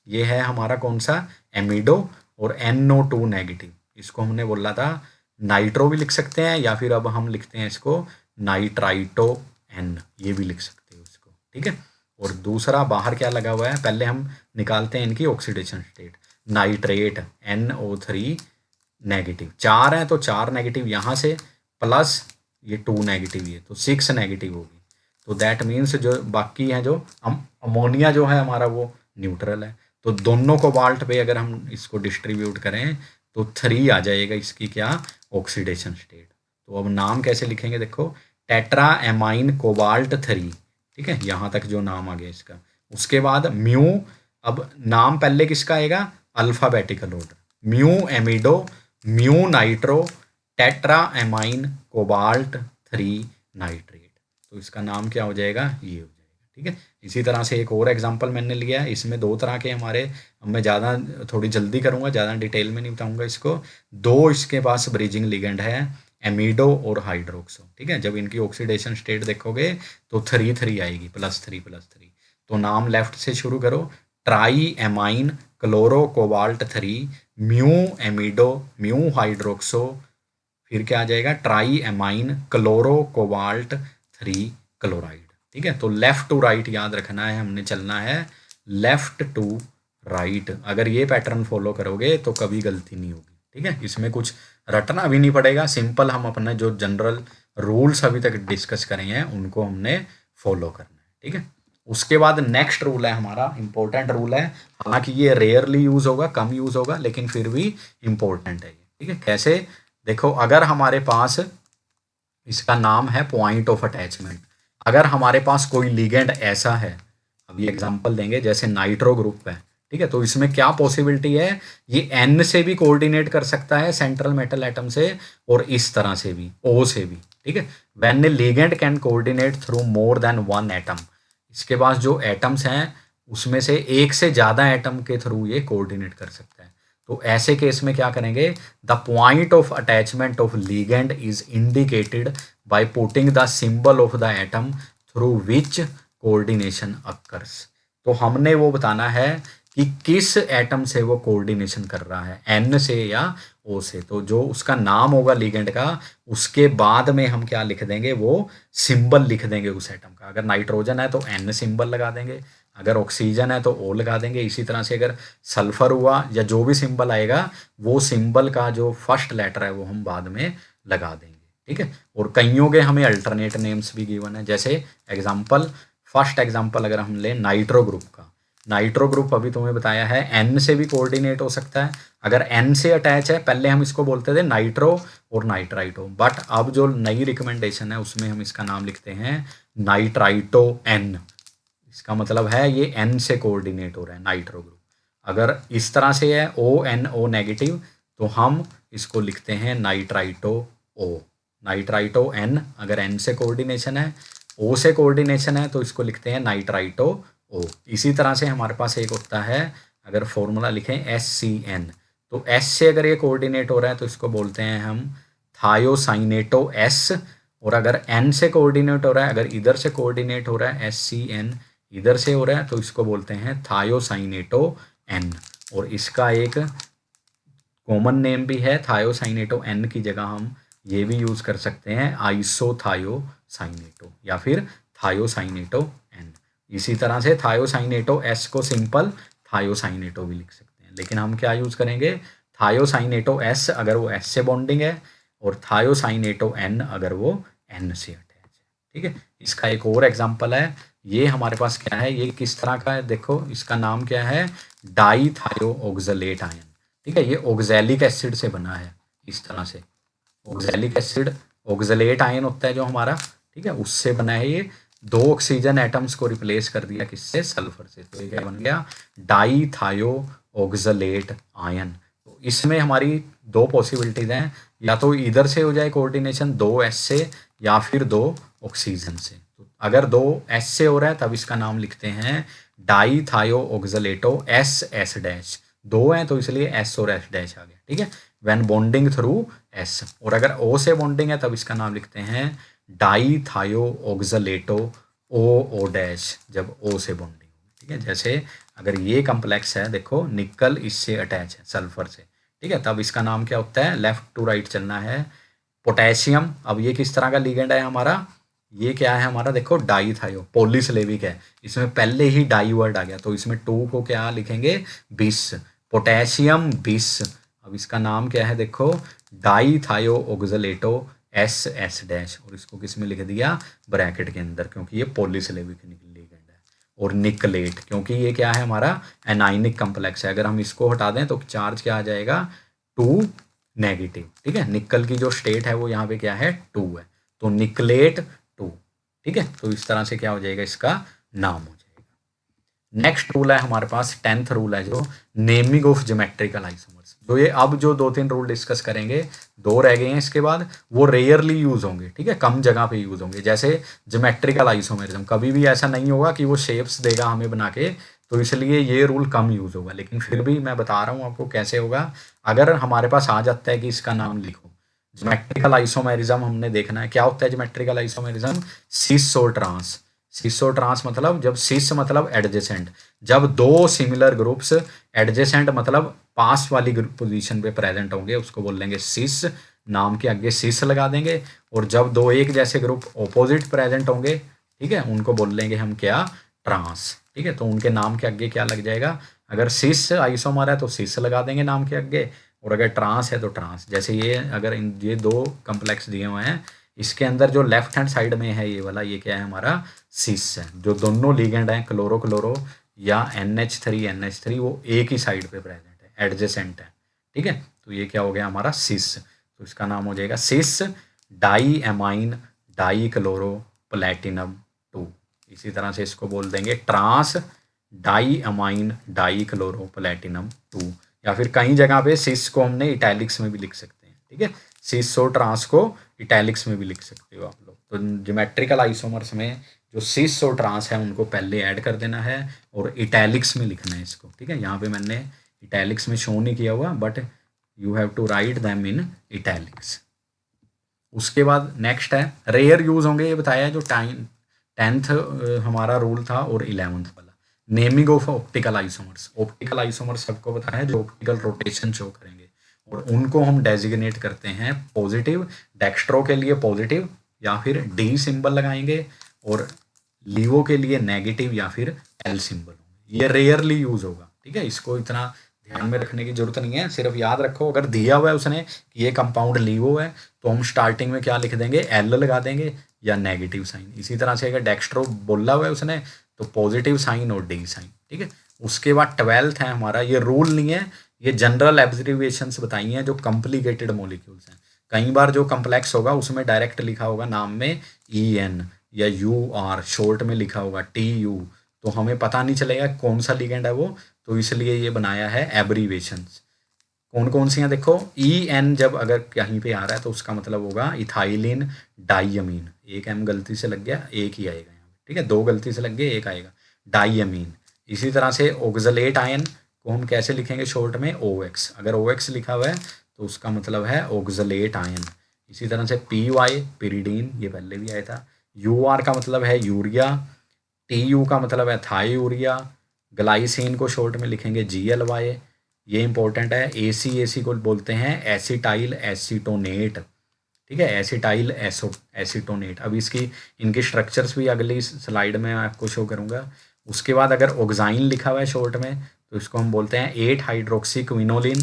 ये है हमारा कौन सा, एमिडो, और NO2 नेगेटिव, इसको हमने बोला था नाइट्रो भी लिख सकते हैं, या फिर अब हम लिखते हैं इसको नाइट्राइटो N, ये भी लिख सकते हो इसको। ठीक है, और दूसरा बाहर क्या लगा हुआ है, पहले हम निकालते हैं इनकी oxidation state, nitrate NO3 negative, चार है तो 4 नेगेटिव यहाँ से, प्लस ये 2 नेगेटिव, ये तो 6 नेगेटिव होगी। तो दैट मीन्स जो बाकी हैं, जो अमोनिया जो है हमारा वो न्यूट्रल है, तो दोनों कोबाल्ट पे अगर हम इसको डिस्ट्रीब्यूट करें तो 3 आ जाएगा इसकी क्या, ऑक्सीडेशन स्टेट। तो अब नाम कैसे लिखेंगे, देखो टेट्रा एमाइन कोबाल्ट 3। ठीक है, यहाँ तक जो नाम आ गया इसका, उसके बाद म्यू, अब नाम पहले किसका आएगा, alphabetical order, mu amido, mu nitro, tetra amine cobalt 3 nitrate, तो इसका नाम क्या हो जाएगा, ये हो जाएगा। ठीक है, इसी तरह से एक और एग्जांपल मैंने लिया है, इसमें दो तरह के हमारे, अब मैं ज़्यादा थोड़ी जल्दी करूँगा, ज़्यादा डिटेल में नहीं बताऊँगा इसको। दो इसके पास ब्रिजिंग लिगेंड है, एमिडो और हाइड्रोक्सो। ठीक है, जब इनकी ऑक्सीडेशन स्टेट देखोगे तो 3 आएगी, +3 तो नाम लेफ्ट से शुरू करो, tri amine chloro cobalt 3 mu amido mu hydroxo, फिर क्या आ जाएगा, tri amine chloro cobalt 3 chloride. ठीक है, तो लेफ्ट टू राइट याद रखना है, हमने चलना है लेफ्ट टू राइट। अगर ये पैटर्न फॉलो करोगे तो कभी गलती नहीं होगी। ठीक है, इसमें कुछ रटना भी नहीं पड़ेगा, सिंपल हम अपने जो जनरल रूल्स अभी तक डिस्कस करे हैं उनको हमने फॉलो करना है। ठीक है, उसके बाद नेक्स्ट रूल है हमारा, इंपॉर्टेंट रूल है, हालांकि ये रेयरली यूज होगा, कम यूज होगा, लेकिन फिर भी इंपॉर्टेंट है ये। ठीक है, कैसे? देखो, अगर हमारे पास इसका नाम है पॉइंट ऑफ अटैचमेंट, अगर हमारे पास कोई लिगेंड ऐसा है, अभी एग्जांपल देंगे जैसे नाइट्रो ग्रुप है। ठीक है, तो इसमें क्या पॉसिबिलिटी है, ये एन से भी कोऑर्डिनेट कर सकता है सेंट्रल मेटल एटम से, और इस तरह से भी, ओ से भी। ठीक है, when A ligand can coordinate through more than one atom, इसके पास जो एटम्स हैं उसमें से एक से ज़्यादा एटम के थ्रू ये कोऑर्डिनेट कर सकता है। तो ऐसे केस में क्या करेंगे, the point of attachment of ligand is indicated by putting the symbol of the atom through which coordination occurs. तो हमने वो बताना है कि किस एटम से वो कोऑर्डिनेशन कर रहा है, एन से या ओ से। तो जो उसका नाम होगा लिगेंड का, उसके बाद में हम क्या लिख देंगे, वो सिंबल लिख देंगे उस एटम का। अगर नाइट्रोजन है तो एन सिंबल लगा देंगे, अगर ऑक्सीजन है तो ओ लगा देंगे। इसी तरह से अगर सल्फर हुआ या जो भी सिंबल आएगा, वो सिंबल का जो फर्स्ट लेटर है वो हम बाद में लगा देंगे। ठीक है, और कईयों के हमें अल्टरनेट नेम्स भी गिवन है, जैसे एग्जाम्पल, फर्स्ट एग्जाम्पल अगर हम लें नाइट्रो ग्रुप का, नाइट्रो ग्रुप अभी तुम्हें बताया है एन से भी कोऑर्डिनेट हो सकता है। अगर एन से अटैच है, पहले हम इसको बोलते थे नाइट्रो और नाइट्राइटो, बट अब जो नई रिकमेंडेशन है उसमें हम इसका नाम लिखते हैं नाइट्राइटो एन। इसका मतलब है ये एन से कोऑर्डिनेट हो रहा है नाइट्रो ग्रुप। अगर इस तरह से है ओ एन ओ नेगेटिव, तो हम इसको लिखते हैं नाइट्राइटो ओ, नाइट्राइटो एन। अगर एन से कोऑर्डिनेशन है, ओ से कोऑर्डिनेशन है, तो इसको लिखते हैं नाइट्राइटो ओ। इसी तरह से हमारे पास एक होता है, अगर फॉर्मूला लिखें एस सी एन, तो एस से अगर ये कोऑर्डिनेट हो रहा है तो इसको बोलते हैं हम थायोसाइनेटो एस। और अगर एन से कोऑर्डिनेट हो रहा है, अगर इधर से कोऑर्डिनेट हो रहा है एस सी एन, इधर से हो रहा है, तो इसको बोलते हैं थायोसाइनेटो एन। और इसका एक कॉमन नेम भी है, थायोसाइनेटो एन की जगह हम ये भी यूज़ कर सकते हैं आइसोथायोसाइनेटो या फिर थायोसाइनेटो एन। इसी तरह से थायोसाइनेटो एस को सिंपल थायोसाइनेटो भी लिख सकते हैं, लेकिन हम क्या यूज़ करेंगे, थायोसाइनेटो एस अगर वो एस से बॉन्डिंग है, और थायोसाइनेटो एन अगर वो एन से अटैच है। ठीक है, इसका एक और एग्जांपल है, ये हमारे पास क्या है, ये किस तरह का है, देखो इसका नाम क्या है, डाई थायो ऑक्सलेट आयन। ठीक है, ये ऑक्सैलिक एसिड से बना है, इस तरह से ऑक्सैलिक एसिड, ऑक्सलेट आयन होता है जो हमारा, ठीक है, उससे बना है ये। दो ऑक्सीजन एटम्स को रिप्लेस कर दिया किससे, सल्फर से, तो ये क्या बन गया, डाई थायो ऑक्सलेट आयन। तो इसमें हमारी दो पॉसिबिलिटीज हैं, या तो इधर से हो जाए कोऑर्डिनेशन दो एस से, या फिर दो ऑक्सीजन से। तो अगर दो एस से हो रहा है तब इसका नाम लिखते हैं डाई थायो ऑक्सलेटो एस एस डैश, दो हैं तो इसलिए एस और एस डैश आ गया। ठीक है, व्हेन बॉन्डिंग थ्रू एस। और अगर ओ से बॉन्डिंग है तब इसका नाम लिखते हैं डाई थायो ऑक्सलेटो ओ ओ डैश, जब ओ से बॉन्डिंग हो। ठीक है, जैसे अगर ये कम्प्लेक्स है, देखो निकल इससे अटैच है सल्फर से, ठीक है, तब इसका नाम क्या होता है, लेफ्ट टू राइट चलना है, पोटेशियम। अब ये किस तरह का लिगेंड है हमारा, ये क्या है हमारा, देखो डाई थायो, पॉलीसिलेबिक है, इसमें पहले ही डाई वर्ड आ गया, तो इसमें टू को क्या लिखेंगे, बिस, पोटेशियम बिस। अब इसका नाम क्या है, देखो डाई थायो ऑक्सलेटो एस एस डैश, और इसको किस में लिख दिया, ब्रैकेट के अंदर, क्योंकि ये पॉलीसिलेबिक लिगेंड है। और निकलेट, क्योंकि ये क्या है हमारा एनाइनिक कम्प्लेक्स है, अगर हम इसको हटा दें तो चार्ज क्या आ जाएगा, टू नेगेटिव। ठीक है, निकल की जो स्टेट है वो यहाँ पे क्या है, टू है, तो निकलेट टू। ठीक है, तो इस तरह से क्या हो जाएगा, इसका नाम हो जाएगा। नेक्स्ट रूल है हमारे पास, 10th रूल है जो नेमिंग ऑफ ज्योमेट्रिकल आइसोमर्स। जो ये अब जो दो तीन रूल डिस्कस करेंगे, दो रह गए हैं इसके बाद, वो रेयरली यूज होंगे। ठीक है, कम जगह पे यूज होंगे। जैसे ज्योमेट्रिकल आइसोमेरिज्म, कभी भी ऐसा नहीं होगा कि वो शेप्स देगा हमें बना के, तो इसलिए ये रूल कम यूज होगा, लेकिन फिर भी मैं बता रहा हूँ आपको कैसे होगा। अगर हमारे पास आ जाता है कि इसका नाम लिखो, ज्योमेट्रिकल आइसोमेरिज्म हमने देखना है क्या होता है। ज्योमेट्रिकल आइसोमेरिज्म सिस और ट्रांस, सिस और ट्रांस मतलब, जब सिस मतलब एडजेसेंट, जब दो सिमिलर ग्रुप्स एडजेसेंट मतलब पास वाली पोजीशन पे प्रेजेंट होंगे, उसको बोल लेंगे सिस, नाम के आगे सिस लगा देंगे। और जब दो एक जैसे ग्रुप ऑपोजिट प्रेजेंट होंगे, ठीक है, उनको बोल लेंगे हम क्या, ट्रांस। ठीक है, तो उनके नाम के आगे क्या लग जाएगा, अगर सिस आइसोमर है तो सिस लगा देंगे नाम के आगे, और अगर ट्रांस है तो ट्रांस। जैसे ये अगर ये दो कम्प्लेक्स दिए हुए हैं, इसके अंदर जो लेफ्ट हैंड साइड में है ये वाला, ये क्या है हमारा, सिस है। जो दोनों लिगेंड हैं क्लोरो क्लोरो या NH3 वो एक ही साइड पे प्रेजेंट है, एडजेसेंट है। ठीक है, तो ये क्या हो गया हमारा, सिस। तो इसका नाम हो जाएगा cis di amine di chloro platinum 2। इसी तरह से इसको बोल देंगे trans di amine di chloro platinum 2, या फिर कई जगह पे सिस को हमने इटैलिक्स में भी लिख सकते हैं। ठीक है, सिस और ट्रांस को इटैलिक्स में भी लिख सकते हो आप लोग। तो ज्योमेट्रिकल आइसोमर्स में जो सिस और ट्रांस है उनको पहले ऐड कर देना है और इटैलिक्स में लिखना है इसको। ठीक है, यहाँ पे मैंने इटैलिक्स में शो नहीं किया हुआ, but you have to write them in italics. उसके बाद नेक्स्ट है रेयर यूज होंगे, ये बताया है जो 10th हमारा रूल था और 11th वाला। Naming of optical isomers, optical isomers सबको पता है जो ऑप्टिकल रोटेशन शो करेंगे, और उनको हम डेजिग्नेट करते हैं पॉजिटिव, डेक्स्ट्रो के लिए पॉजिटिव या फिर डी सिंबल लगाएंगे, और लीवो के लिए नेगेटिव या फिर एल सिंबल। ये रेयरली यूज होगा। ठीक है, इसको इतना ध्यान में रखने की जरूरत नहीं है, सिर्फ याद रखो अगर दिया हुआ है उसने कि ये कंपाउंड लीवो है तो हम स्टार्टिंग में क्या लिख देंगे, एल लगा देंगे या नेगेटिव साइन। इसी तरह से अगर डेक्स्ट्रो बोला हुआ है उसने तो पॉजिटिव साइन और डी साइन। ठीक है, उसके बाद 12th है हमारा, ये रूल नहीं है, ये जनरल एब्जर्वेशंस बताई हैं जो कॉम्प्लिकेटेड मॉलिक्यूल्स हैं। कई बार जो कम्प्लेक्स होगा उसमें डायरेक्ट लिखा होगा नाम में EN या UR, शॉर्ट में लिखा होगा TU, तो हमें पता नहीं चलेगा कौन सा लिगेंड है वो, तो इसलिए ये बनाया है एब्रीवेशंस। कौन कौन सी हैं देखो, EN जब अगर कहीं पे आ रहा है तो उसका मतलब होगा इथाइलिन डाइअमीन, एक M गलती से लग गया, एक ही आएगा यहाँ पे। ठीक है, दो गलती से लग गए, एक आएगा, डाइअमीन। इसी तरह से ऑक्सलेट आयन को हम कैसे लिखेंगे शॉर्ट में, OX। अगर OX लिखा हुआ है तो उसका मतलब है ऑक्सलेट आयन। इसी तरह से PY पिरिडीन, ये पहले भी आया था। UR का मतलब है यूरिया, TU का मतलब है थाईयूरिया, ग्लाइसिन को शॉर्ट में लिखेंगे GLY, ये इंपॉर्टेंट है। AC को बोलते हैं एसिटाइल एसीटोनेट। ठीक है, एसिटाइल एसीटोनेट। अब इनकी स्ट्रक्चर्स भी अगली स्लाइड में आपको शो करूंगा। उसके बाद अगर ऑक्साइन लिखा हुआ है शॉर्ट में तो इसको हम बोलते हैं 8 हाइड्रोक्सी क्विनोलिन।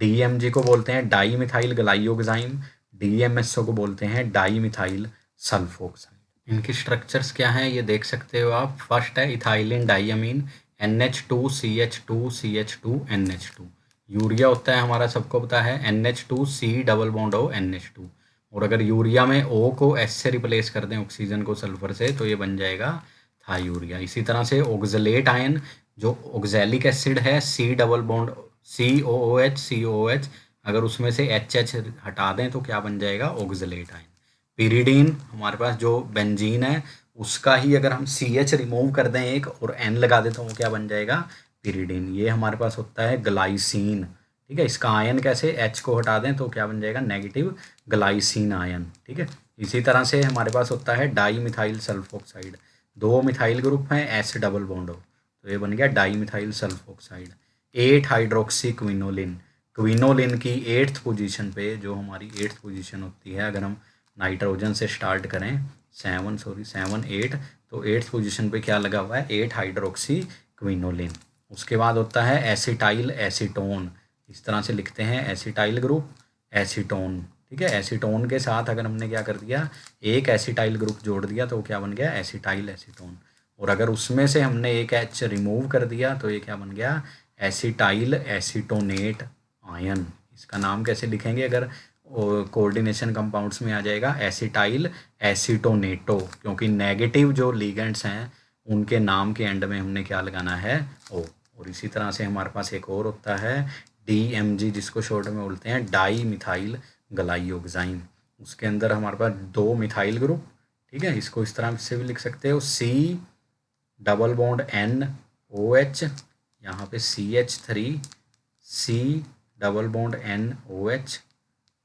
DMG को बोलते हैं डाई मिथाइल ग्लाइयोक्साइन, DMSO को बोलते हैं डाई मिथाइल सल्फोक्साइड। इनकी स्ट्रक्चर्स क्या हैं ये देख सकते हो आप। फर्स्ट है इथाइलिन डाइअमीन, NH2CH2CH2 NH2। यूरिया होता है हमारा सबको पता है NH2C double bond O NH2, और अगर यूरिया में O को S से रिप्लेस कर दें ऑक्सीजन को सल्फर से तो ये बन जाएगा थाईयूरिया। इसी तरह से ऑक्सलेट आयन जो ऑक्सैलिक एसिड है C डबल बॉन्ड COOH, अगर उसमें से HH हटा दें तो क्या बन जाएगा, ऑक्सलेट आयन। पिरिडीन हमारे पास जो बेंजीन है उसका ही अगर हम CH रिमूव कर दें एक और N लगा दें तो वो क्या बन जाएगा, पिरिडीन। ये हमारे पास होता है ग्लाइसिन। ठीक है, इसका आयन कैसे, H को हटा दें तो क्या बन जाएगा, नेगेटिव ग्लाइसिन आयन। ठीक है, इसी तरह से हमारे पास होता है डाई मिथाइल सल्फोक्साइड। दो मिथाइल ग्रुप हैं S डबल बॉन्ड O, तो ये बन गया di methyl sulphoxide. 8 hydroxy quinoline, quinoline की 8th पोजीशन पे, जो हमारी 8th पोजीशन होती है अगर हम नाइट्रोजन से स्टार्ट करें 7 8, तो 8th पोजीशन पे क्या लगा हुआ है, 8 हाइड्रोक्सी क्विनोलिन। उसके बाद होता है एसिटाइल एसीटोन, इस तरह से लिखते हैं एसिटाइल ग्रुप एसीटोन। ठीक है, एसीटोन के साथ अगर हमने क्या कर दिया, एक एसिटाइल ग्रुप जोड़ दिया तो क्या बन गया, एसिटाइल एसीटोन। और अगर उसमें से हमने एक H रिमूव कर दिया तो ये क्या बन गया, एसिटाइल एसीटोनेट आयन। इसका नाम कैसे लिखेंगे, अगर कोऑर्डिनेशन कंपाउंड्स में आ जाएगा एसिटाइल एसीटोनेटो, क्योंकि नेगेटिव जो लिगेंड्स हैं उनके नाम के एंड में हमने क्या लगाना है, O। और इसी तरह से हमारे पास एक और होता है DMG, जिसको शॉर्ट में बोलते हैं डाई मिथाइल ग्लाइयोक्साइन। उसके अंदर हमारे पास 2 मिथाइल ग्रुप। ठीक है, इसको इस तरह से भी लिख सकते हो, C डबल बॉन्ड NOH, यहाँ पे CH3, C double bond NOH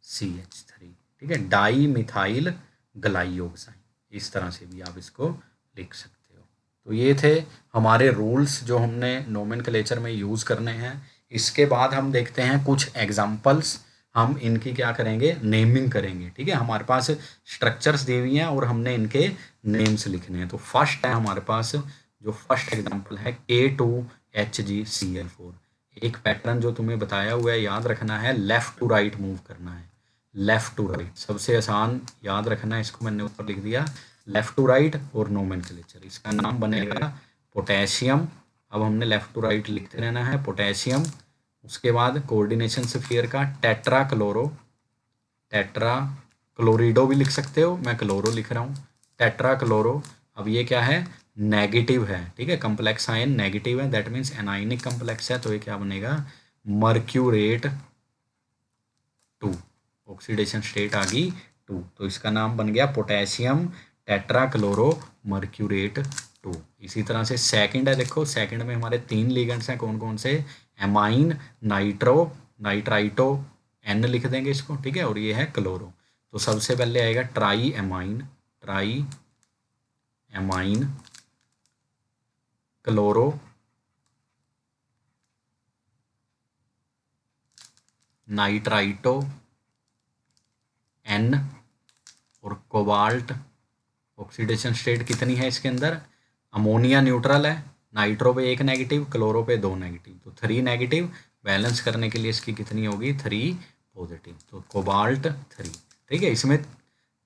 CH3। ठीक है, डाई मिथाइल ग्लाइयोक्साइन, इस तरह से भी आप इसको लिख सकते हो। तो ये थे हमारे रूल्स जो हमने नोमेनक्लेचर में यूज़ करने हैं। इसके बाद हम देखते हैं कुछ एग्जांपल्स, हम इनकी क्या करेंगे, नेमिंग करेंगे। ठीक है, हमारे पास स्ट्रक्चर्स दी हुई हैं और हमने इनके नेम्स लिखने हैं। तो फर्स्ट है हमारे पास, जो फर्स्ट एग्जांपल है K2HgCl4। एक पैटर्न जो तुम्हें बताया हुआ है, याद रखना है, लेफ्ट टू राइट मूव करना है, लेफ्ट टू राइट सबसे आसान याद रखना है। इसको मैंने ऊपर लिख दिया, लेफ्ट टू राइट और नोमेनक्लेचर। इसका नाम बनेगा पोटेशियम। अब हमने लेफ्ट टू राइट लिखते रहना है, पोटेशियम। उसके बाद कोऑर्डिनेशन स्फीयर का टेट्रा क्लोरो, टेट्रा क्लोरिडो भी लिख सकते हो, मैं क्लोरो लिख रहा हूँ, टेट्रा क्लोरो। अब ये क्या है, नेगेटिव है, ठीक है, कम्प्लेक्स आयन नेगेटिव है, दैट मीन्स एनाइनिक कम्प्लेक्स है, तो ये क्या बनेगा, मर्क्यूरेट 2, ऑक्सीडेशन स्टेट आ गई 2, तो इसका नाम बन गया पोटेशियम टेट्रा क्लोरो मर्क्यूरेट 2। इसी तरह से सेकंड है, देखो सेकंड में हमारे 3 लिगेंड्स हैं, कौन कौन से, एमाइन, नाइट्रो, नाइट्राइटो, एन लिख देंगे इसको, ठीक है, और ये है क्लोरो। तो सबसे पहले आएगा tri amine, tri amine chloro nitrito N और कोबाल्ट। ऑक्सीडेशन स्टेट कितनी है इसके अंदर, अमोनिया न्यूट्रल है, नाइट्रो पे 1 नेगेटिव, क्लोरो पे 2 नेगेटिव, तो 3 नेगेटिव। बैलेंस करने के लिए इसकी कितनी होगी, 3 पॉजिटिव, तो कोबाल्ट 3, ठीक है। इसमें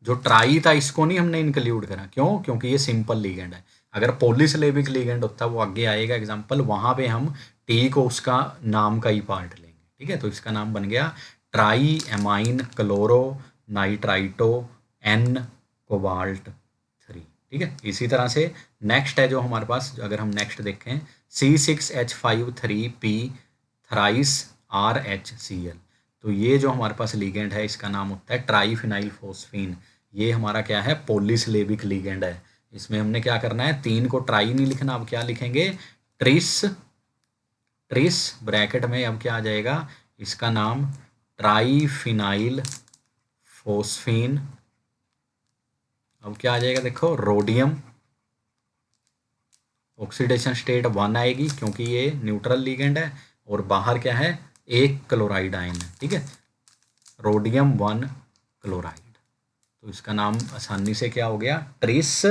जो ट्राई था इसको नहीं हमने इंक्लूड करा, क्यों, क्योंकि ये सिंपल लिगेंड है। अगर पॉलीसिलेबिक लिगेंड होता वो आगे आएगा एग्जाम्पल, वहाँ पे हम टी को उसका नाम का ही पार्ट लेंगे, ठीक है। तो इसका नाम बन गया tri amine chloro nitrito N cobalt 3, ठीक है। इसी तरह से नेक्स्ट है जो हमारे पास, अगर हम नेक्स्ट देखें, C6H53P थ्राइस RHCl। तो ये जो हमारे पास लिगेंड है इसका नाम होता है ट्राईफिनाइल फोस्फीन। ये हमारा क्या है, पॉलीसिलेबिक लिगेंड है। इसमें हमने क्या करना है, 3 को ट्राई नहीं लिखना, अब क्या लिखेंगे, ट्रिस, ट्रिस ब्रैकेट में अब क्या आ जाएगा, इसका नाम ट्राईफिनाइल फोस्फीन। अब क्या आ जाएगा, देखो रोडियम, ऑक्सीडेशन स्टेट 1 आएगी क्योंकि ये न्यूट्रल लिगेंड है, और बाहर क्या है, एक क्लोराइड आयन है, ठीक है, रोडियम 1 क्लोराइड। तो इसका नाम आसानी से क्या हो गया, tris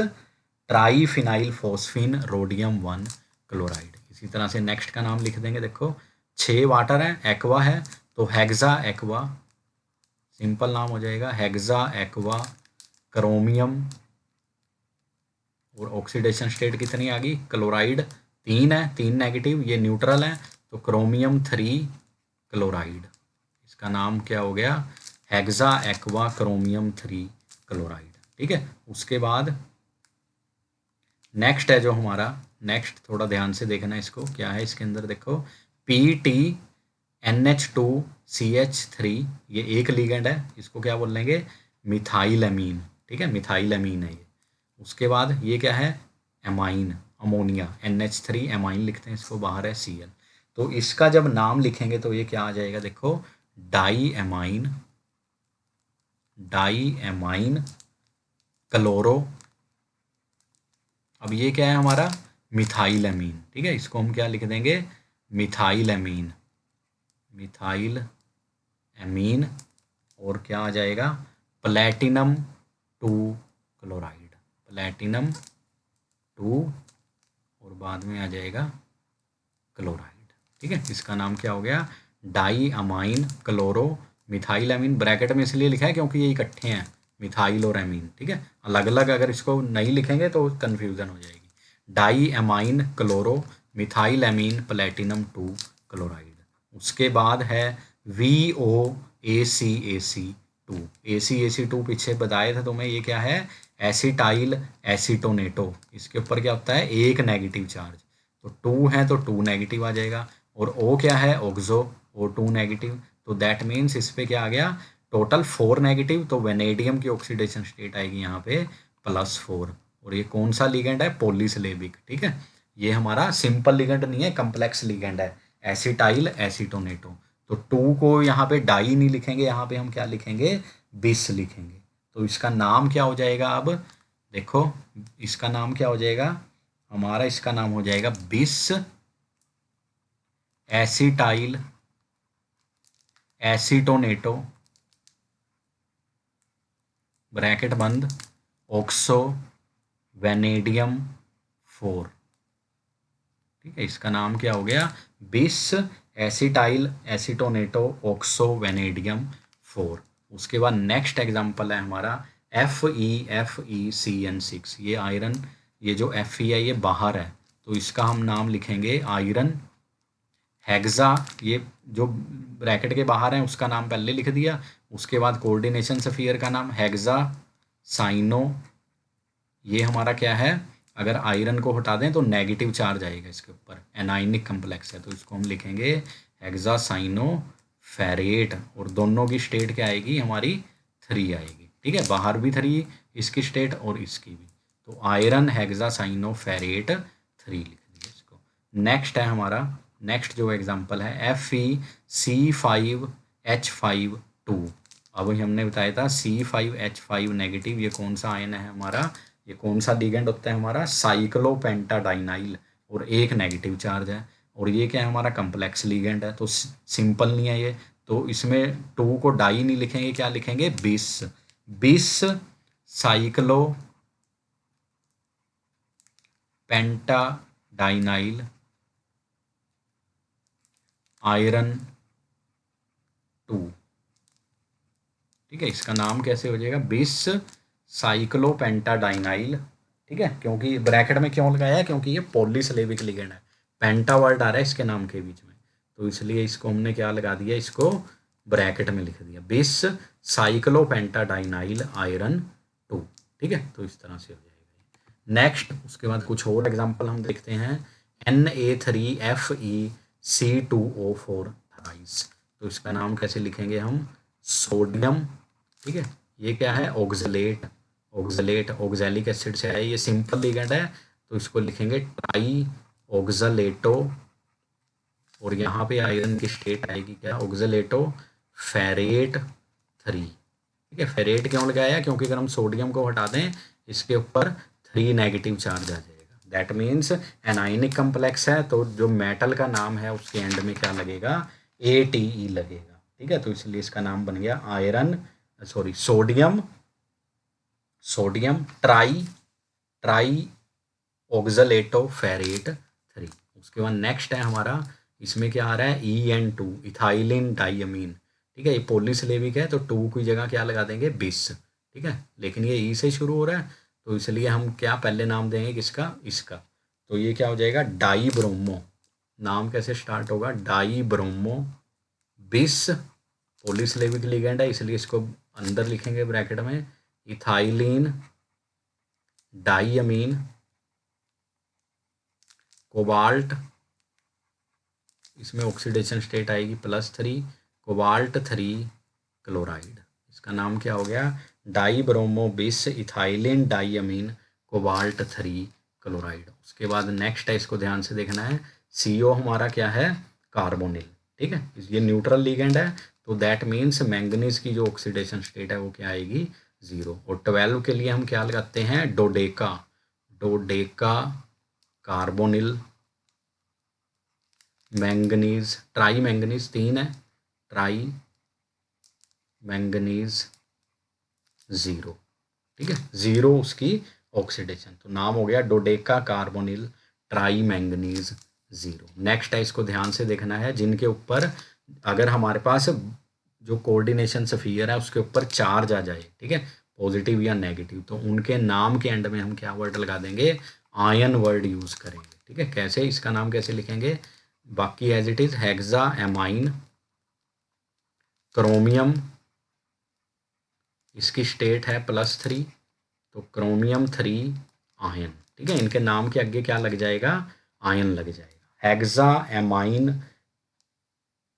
triphenyl phosphine rhodium 1 chloride. इसी तरह से नेक्स्ट का नाम लिख देंगे, देखो 6 वाटर है, एक्वा है, तो हेक्सा एक्वा, सिंपल नाम हो जाएगा हेक्सा एक्वा क्रोमियम, और ऑक्सीडेशन स्टेट कितनी आ गई, क्लोराइड 3 है, 3 नेगेटिव, ये न्यूट्रल है, तो क्रोमियम 3 क्लोराइड। इसका नाम क्या हो गया, हेक्सा एक्वा क्रोमियम 3 क्लोराइड, ठीक है। उसके बाद नेक्स्ट है जो हमारा, नेक्स्ट थोड़ा ध्यान से देखना इसको, क्या है इसके अंदर, देखो PTNH2CH3, ये एक लिगेंड है, इसको क्या बोल लेंगे, मिथाइलएमीन, ठीक है, मिथाइलएमीन है ये। उसके बाद ये क्या है, एमाइन, अमोनिया, NH3 एमाइन लिखते हैं इसको, बाहर है Cl। तो इसका जब नाम लिखेंगे तो ये क्या आ जाएगा, देखो di amine, di amine chloro. अब ये क्या है हमारा, मिथाइलएमीन, ठीक है, इसको हम क्या लिख देंगे, मिथाइलएमीन, मिथाइल एमीन, और क्या आ जाएगा, प्लेटिनम 2 क्लोराइड, प्लेटिनम 2, और बाद में आ जाएगा क्लोराइड, ठीक है। इसका नाम क्या हो गया, डाई अमाइन क्लोरो मिथाइलएमीन। ब्रैकेट में इसलिए लिखा है क्योंकि ये इकट्ठे हैं, मिथाइल और एमीन, ठीक है। अलग अलग अगर इसको नहीं लिखेंगे तो कन्फ्यूज़न हो जाएगी। Di amine chloro methylamine platinum 2 chloride. उसके बाद है VOACAC2, ACAC2 पीछे बताया था तुम्हें, ये क्या है, एसिटाइल एसीटोनेटो। इसके ऊपर क्या होता है, एक नेगेटिव चार्ज, तो 2 है तो 2 नेगेटिव आ जाएगा, और O क्या है, ऑक्सो, O2 नेगेटिव, तो दैट मीन्स इस पर क्या आ गया, टोटल 4 नेगेटिव, तो वेनेडियम की ऑक्सीडेशन स्टेट आएगी यहाँ पे +4। और ये कौन सा लिगेंड है, पॉलीसिलेबिक, ठीक है। ये हमारा सिंपल लिगेंड नहीं है, कम्प्लेक्स लिगेंड है, एसिटाइल एसीटोनेटो। तो 2 को यहाँ पे डाई नहीं लिखेंगे, यहाँ पे हम क्या लिखेंगे, बिस लिखेंगे। तो इसका नाम क्या हो जाएगा, अब देखो इसका नाम क्या हो जाएगा हमारा, इसका नाम हो जाएगा बिस एसिटाइल एसीटोनेटो, ब्रैकेट बंद, ऑक्सो वेनेडियम 4। ठीक है, इसका नाम क्या हो गया, बिस एसिटाइल एसिटोनेटो ऑक्सो वेनेडियम 4। उसके बाद नेक्स्ट एग्जांपल है हमारा FeCN6। ये आयरन, ये जो Fe है ये बाहर है, तो इसका हम नाम लिखेंगे आयरन हेक्सा। ये जो ब्रैकेट के बाहर है उसका नाम पहले लिख दिया, उसके बाद कोऑर्डिनेशन सफियर का नाम हेक्सा साइनो। ये हमारा क्या है, अगर आयरन को हटा दें तो नेगेटिव चार्ज आएगा इसके ऊपर, एनाइनिक कम्प्लेक्स है, तो इसको हम लिखेंगे हेक्सा साइनो फेरेट। और दोनों की स्टेट क्या आएगी हमारी, 3 आएगी। ठीक है, बाहर भी 3 इसकी स्टेट और इसकी भी, तो आयरन हेक्सा साइनो फेरेट 3 लिख दिया इसको। नेक्स्ट है हमारा, नेक्स्ट जो एग्जांपल है FeC5H5 2। अभी हमने बताया था C5H5 नेगेटिव, ये कौन सा आयन है हमारा, ये कौन सा लिगेंड होता है हमारा, साइक्लोपेंटाडाइनाइल, और एक नेगेटिव चार्ज है। और ये क्या है हमारा, कम्प्लेक्स लिगेंड है, तो सिंपल नहीं है ये, तो इसमें 2 को डाई नहीं लिखेंगे, क्या लिखेंगे, बिस साइक्लो पेंटाडाइनाइल आयरन 2। ठीक है, इसका नाम कैसे हो जाएगा, बिस साइक्लोपेंटाडाइनाइल। ठीक है, क्योंकि ब्रैकेट में क्यों लगाया है, क्योंकि ये पॉलीसिलेबिक लिगेंड है, पेंटा वर्ड आ रहा है इसके नाम के बीच में, तो इसलिए इसको हमने क्या लगा दिया, इसको ब्रैकेट में लिख दिया, बिस साइक्लोपेंटाडाइनाइल आयरन 2। ठीक है, तो इस तरह से हो जाएगा। नेक्स्ट उसके बाद कुछ और एग्जांपल हम देखते हैं, Na3FeC2O4 थराइस। तो इसका नाम कैसे लिखेंगे हम, सोडियम। ठीक है, ये क्या है, ऑक्सलेट, ऑक्सैलिक एसिड से है, ये सिंपल लिगेंड है, तो इसको लिखेंगे ट्राई ऑक्सलेटो। और यहाँ पे आयरन की स्टेट आएगी क्या, ऑक्सलेटो फेरेट 3। ठीक है, फेरेट क्यों लगाया, क्योंकि अगर हम सोडियम को हटा दें इसके ऊपर 3 नेगेटिव चार्ज आ जाएगा, दैट मीन्स एनाइनिक कम्प्लेक्स है, तो जो मेटल का नाम है उसके एंड में क्या लगेगा, ATE लगेगा। ठीक है, तो इसलिए इसका नाम बन गया iron, sorry sodium tri oxalato ferrate 3। उसके बाद नेक्स्ट है हमारा, इसमें क्या आ रहा है, EN2 इथाइलिन डाइअमीन। ठीक है, ये पॉलीसिलेबिक है, तो 2 की जगह क्या लगा देंगे, बिस। ठीक है, लेकिन ये E से शुरू हो रहा है, तो इसलिए हम क्या पहले नाम देंगे किसका, इसका, तो ये क्या हो जाएगा, डाई ब्रोमो। नाम कैसे स्टार्ट होगा, डाई ब्रोमो बिस, पॉलीसिलेबिक लिगेंड है इसलिए इसको अंदर लिखेंगे ब्रैकेट में, इथाइलिन डाइअमीन कोबाल्ट, इसमें ऑक्सीडेशन स्टेट आएगी +3, कोबाल्ट 3 क्लोराइड। इसका नाम क्या हो गया, डाई ब्रोमो बिस इथाइलिन डाइअमीन कोबाल्ट 3 क्लोराइड। उसके बाद नेक्स्ट है, इसको ध्यान से देखना है, CO हमारा क्या है, कार्बोनिल। ठीक है, ये न्यूट्रल लिगेंड है, तो दैट मीन्स मैंगनीज की जो ऑक्सीडेशन स्टेट है वो क्या आएगी, 0। और 12 के लिए हम क्या लगाते हैं, डोडेका कार्बोनिल मैंगनीज, ट्राई मैंगनीज 3 है, ट्राई मैंगनीज 0। ठीक है, 0 उसकी ऑक्सीडेशन, तो नाम हो गया डोडेका कार्बोनिल ट्राई मैंगनीज 0। नेक्स्ट है, इसको ध्यान से देखना है, जिनके ऊपर अगर हमारे पास जो कोऑर्डिनेशन सफियर है उसके ऊपर चार्ज आ जाए, ठीक है, पॉजिटिव या नेगेटिव, तो उनके नाम के एंड में हम क्या वर्ड लगा देंगे, आयन वर्ड यूज करेंगे। ठीक है, कैसे, इसका नाम कैसे लिखेंगे, बाकी as it is, hexa amine chromium, इसकी स्टेट है +3, तो क्रोमियम 3 आयन। ठीक है, इनके नाम के आगे क्या लग जाएगा, आयन लग जाएगा, हेक्सा एमाइन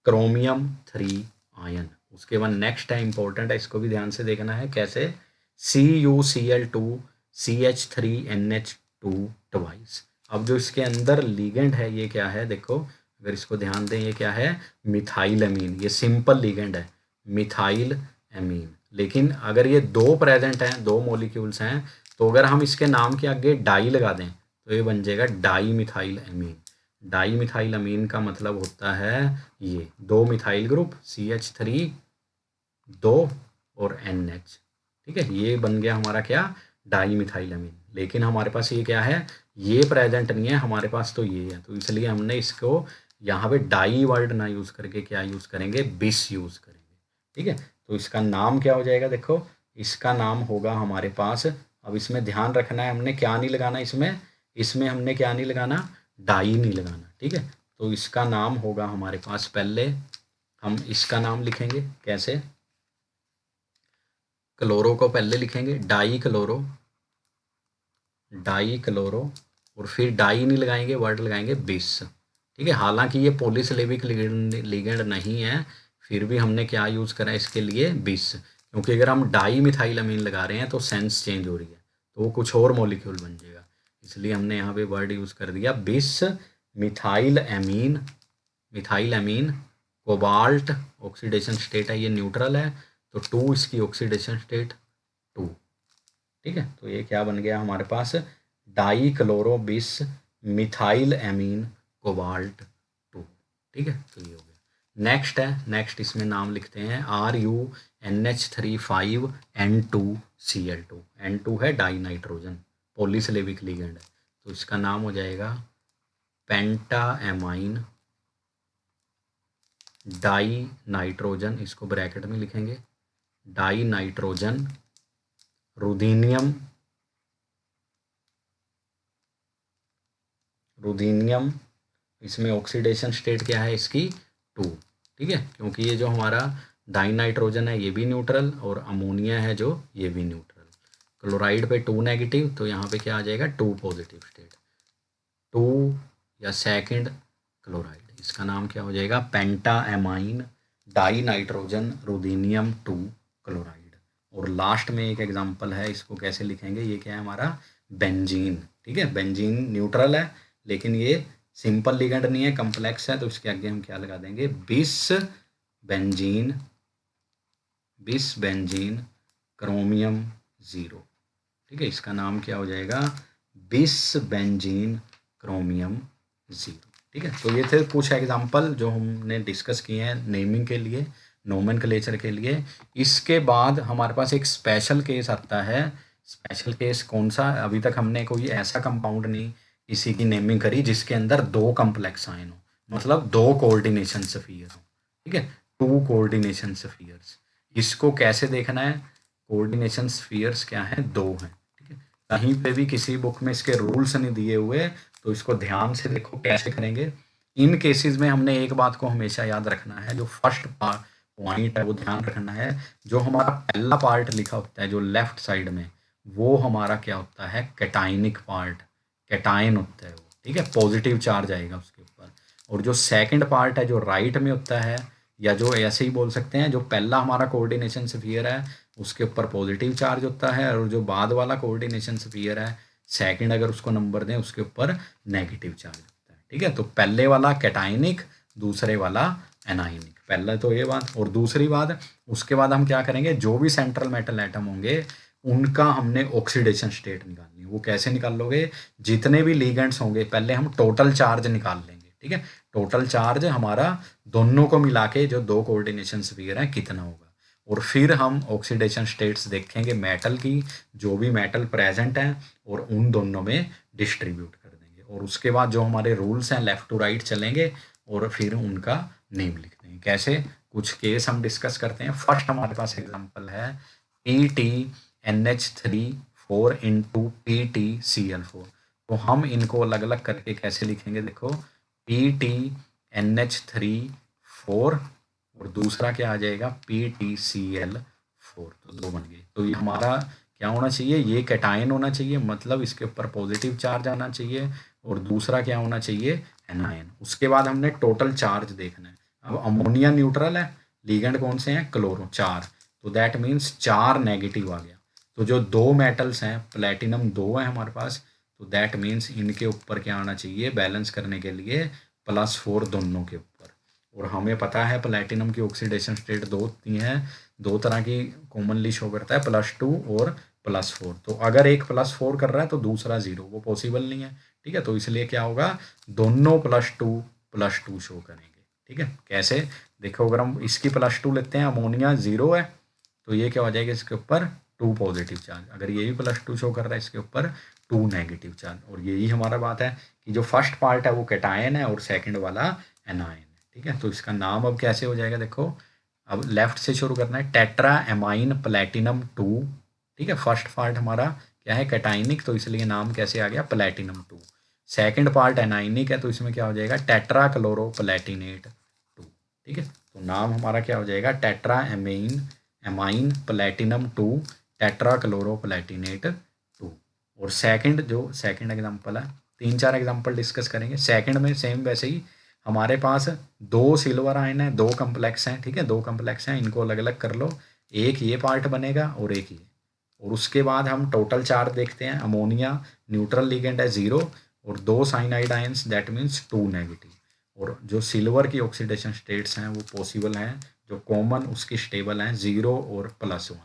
क्रोमियम 3 आयन। उसके बाद नेक्स्ट है, इंपॉर्टेंट है, इसको भी ध्यान से देखना है, कैसे, CuCl2 CH3NH2 ट्वाइस। अब जो इसके अंदर लिगेंड है ये क्या है, देखो अगर इसको ध्यान दें, ये क्या है, मिथाइल एमीन, ये सिंपल लिगेंड है, मिथाइल एमीन। लेकिन अगर ये 2 प्रेजेंट हैं, 2 मॉलिक्यूल्स हैं, तो अगर हम इसके नाम के आगे डाई लगा दें तो ये बन जाएगा di methyl amine. Di methyl amine का मतलब होता है ये 2 मिथाइल ग्रुप CH3 2 और NH। ठीक है, ये बन गया हमारा क्या, डाई मिथाइल अमीन। लेकिन हमारे पास ये क्या है, ये प्रेजेंट नहीं है हमारे पास, तो ये है, तो इसलिए हमने इसको यहाँ पे डाई वर्ड ना यूज़ करके क्या यूज़ करेंगे, बिस यूज़ करेंगे। ठीक है, तो इसका नाम क्या हो जाएगा, देखो इसका नाम होगा हमारे पास, अब इसमें ध्यान रखना है, हमने क्या नहीं लगाना इसमें, इसमें हमने क्या नहीं लगाना, डाई नहीं लगाना। ठीक है, तो इसका नाम होगा हमारे पास, पहले हम इसका नाम लिखेंगे कैसे, क्लोरो को पहले लिखेंगे डाई क्लोरो, डाई क्लोरो, और फिर डाई नहीं लगाएंगे, वर्ड लगाएंगे बिस। ठीक है, हालांकि ये पॉलीसिलेबिक लिगेंड नहीं है, फिर भी हमने क्या यूज़ करा इसके लिए, बिस, क्योंकि अगर हम डाई मिथाइल अमीन लगा रहे हैं तो सेंस चेंज हो रही है, तो वो कुछ और मॉलिक्यूल बन जाएगा, इसलिए हमने यहाँ पे वर्ड यूज़ कर दिया बिस methyl amine, methyl amine, cobalt oxidation state है, ये न्यूट्रल है, तो 2 इसकी ऑक्सीडेशन स्टेट 2। ठीक है, तो ये क्या बन गया हमारे पास, डाई क्लोरो बिस मिथाइल एमीन कोबाल्ट 2। ठीक है, तो ये हो गया। नेक्स्ट है, नेक्स्ट इसमें नाम लिखते हैं RuNH35N2Cl2, N2 है डाई नाइट्रोजन, पॉलीसिलेबिक लिगेंड है, तो इसका नाम हो जाएगा पेंटाएमाइन डाई नाइट्रोजन, इसको ब्रैकेट में लिखेंगे, डाई नाइट्रोजन रुदीनियम, रुदीनियम, इसमें ऑक्सीडेशन स्टेट क्या है इसकी 2। ठीक है, क्योंकि ये जो हमारा डाई नाइट्रोजन है ये भी न्यूट्रल, और अमोनिया है जो ये भी न्यूट्रल, क्लोराइड पे 2 नेगेटिव, तो यहाँ पे क्या आ जाएगा 2 पॉजिटिव स्टेट, 2 या सेकंड क्लोराइड, इसका नाम क्या हो जाएगा, पेंटाएमाइन डाई नाइट्रोजन रुदीनियम 2 क्लोराइड। और लास्ट में एक एग्जांपल है, इसको कैसे लिखेंगे, ये क्या है हमारा बेंजीन। ठीक है, बेंजीन न्यूट्रल है, लेकिन ये सिंपल लिगेंड नहीं है, कम्प्लेक्स है, तो इसके आगे हम क्या लगा देंगे, बिस बेंजीन, बिस बेंजीन क्रोमियम 0। ठीक है, इसका नाम क्या हो जाएगा, बिस बेंजीन क्रोमियम 0। ठीक है, तो ये थे कुछ एग्जांपल जो हमने डिस्कस किए हैं नेमिंग के लिए, नोमेनक्लेचर के लिए। इसके बाद हमारे पास एक स्पेशल केस आता है, स्पेशल केस कौन सा, अभी तक हमने कोई ऐसा कंपाउंड नहीं किसी की नेमिंग करी जिसके अंदर 2 कम्प्लेक्स आयन हो, मतलब 2 कोऑर्डिनेशन स्फीयर हो। ठीक है, 2 कोऑर्डिनेशन स्फीयर्स, इसको कैसे देखना है, कोऑर्डिनेशन स्फीयर्स क्या है, 2 हैं। ठीक है, कहीं पे भी किसी बुक में इसके रूल्स नहीं दिए हुए, तो इसको ध्यान से देखो कैसे करेंगे। इन केसेस में हमने एक बात को हमेशा याद रखना है, जो फर्स्ट पॉइंट है वो ध्यान रखना है, जो हमारा पहला पार्ट लिखा होता है जो लेफ्ट साइड में, वो हमारा क्या होता है, कैटाइनिक पार्ट, कैटाइन होता है वो। ठीक है, पॉजिटिव चार्ज आएगा उसके ऊपर। और जो सेकंड पार्ट है जो राइट में होता है, या जो ऐसे ही बोल सकते हैं, जो पहला हमारा कोऑर्डिनेशन स्फीयर है उसके ऊपर पॉजिटिव चार्ज होता है, और जो बाद वाला कोऑर्डिनेशन स्फीयर है सेकंड अगर उसको नंबर दें उसके ऊपर नेगेटिव चार्ज होता है। ठीक है, तो पहले वाला कैटाइनिक, दूसरे वाला एनाइनिक, पहला तो ये बात। और दूसरी बात, उसके बाद हम क्या करेंगे, जो भी सेंट्रल मेटल एटम होंगे उनका हमने ऑक्सीडेशन स्टेट निकालनी है। वो कैसे निकाल लोगे, जितने भी लिगेंड्स होंगे पहले हम टोटल चार्ज निकाल लेंगे। ठीक है, टोटल चार्ज हमारा दोनों को मिला के जो 2 कोऑर्डिनेशन स्फीयर है कितना होगा, और फिर हम ऑक्सीडेशन स्टेट्स देखेंगे मेटल की, जो भी मेटल प्रेजेंट हैं, और उन दोनों में डिस्ट्रीब्यूट कर देंगे। और उसके बाद जो हमारे रूल्स हैं लेफ़्ट टू राइट चलेंगे, और फिर उनका नेम लिख देंगे। कैसे, कुछ केस हम डिस्कस करते हैं। फर्स्ट हमारे पास एग्जांपल है PTNH34 इंटू PTCl4। तो हम इनको अलग अलग करके कैसे लिखेंगे, देखो PTNH34 और दूसरा क्या आ जाएगा PTCl4, तो 2 बन गए। तो ये हमारा क्या होना चाहिए, ये कैटायन होना चाहिए, मतलब इसके ऊपर पॉजिटिव चार्ज आना चाहिए, और दूसरा क्या होना चाहिए, एनायन। उसके बाद हमने टोटल चार्ज देखना है। अब अमोनिया न्यूट्रल है, लिगेंड कौन से हैं, क्लोरो 4, तो दैट मीन्स 4 नेगेटिव आ गया। तो जो 2 मेटल्स हैं, प्लेटिनम 2 है हमारे पास, तो दैट मीन्स इनके ऊपर क्या आना चाहिए, बैलेंस करने के लिए +4 दोनों के ऊपर। और हमें पता है प्लेटिनम की ऑक्सीडेशन स्टेट 2 होती हैं, 2 तरह की कॉमनली शो करता है, +2 और +4। तो अगर एक +4 कर रहा है तो दूसरा 0, वो पॉसिबल नहीं है। ठीक है, तो इसलिए क्या होगा, दोनों +2 शो करेंगे। ठीक है, कैसे देखो, अगर हम इसकी +2 लेते हैं, अमोनिया 0 है, तो ये क्या हो जाएगा, इसके ऊपर 2 पॉजिटिव चार्ज। अगर ये भी +2 शो कर रहा है, इसके ऊपर 2 नेगेटिव चार्ज। और यही हमारा बात है कि जो फर्स्ट पार्ट है वो कैटायन है और सेकंड वाला एनायन है। ठीक है, तो इसका नाम अब कैसे हो जाएगा, देखो अब लेफ्ट से शुरू करना है, टेट्रा एमाइन प्लेटिनम 2। ठीक है, फर्स्ट पार्ट हमारा क्या है, कैटाइनिक, तो इसलिए नाम कैसे आ गया, प्लेटिनम 2। सेकंड पार्ट एनाइनिक है, तो इसमें क्या हो जाएगा, टेट्रा क्लोरो प्लेटिनेट 2। ठीक है, तो नाम हमारा क्या हो जाएगा, tetra amine platinum 2 tetra chloro Palatinate 2। और सेकंड जो सेकंड एग्जांपल है, 3-4 एग्जांपल डिस्कस करेंगे। सेकंड में सेम वैसे ही हमारे पास 2 सिल्वर आयन है, 2 कम्प्लेक्स हैं। ठीक है, 2 कम्प्लेक्स हैं, इनको अलग अलग कर लो, एक ये पार्ट बनेगा और एक ये। और उसके बाद हम टोटल चार्ज देखते हैं, अमोनिया न्यूट्रल लिगेंड है 0 और 2 cyanide ions, that means 2 negative. और जो सिल्वर की ऑक्सीडेशन स्टेट्स हैं वो पॉसिबल हैं, जो कॉमन उसकी स्टेबल हैं 0 और +1।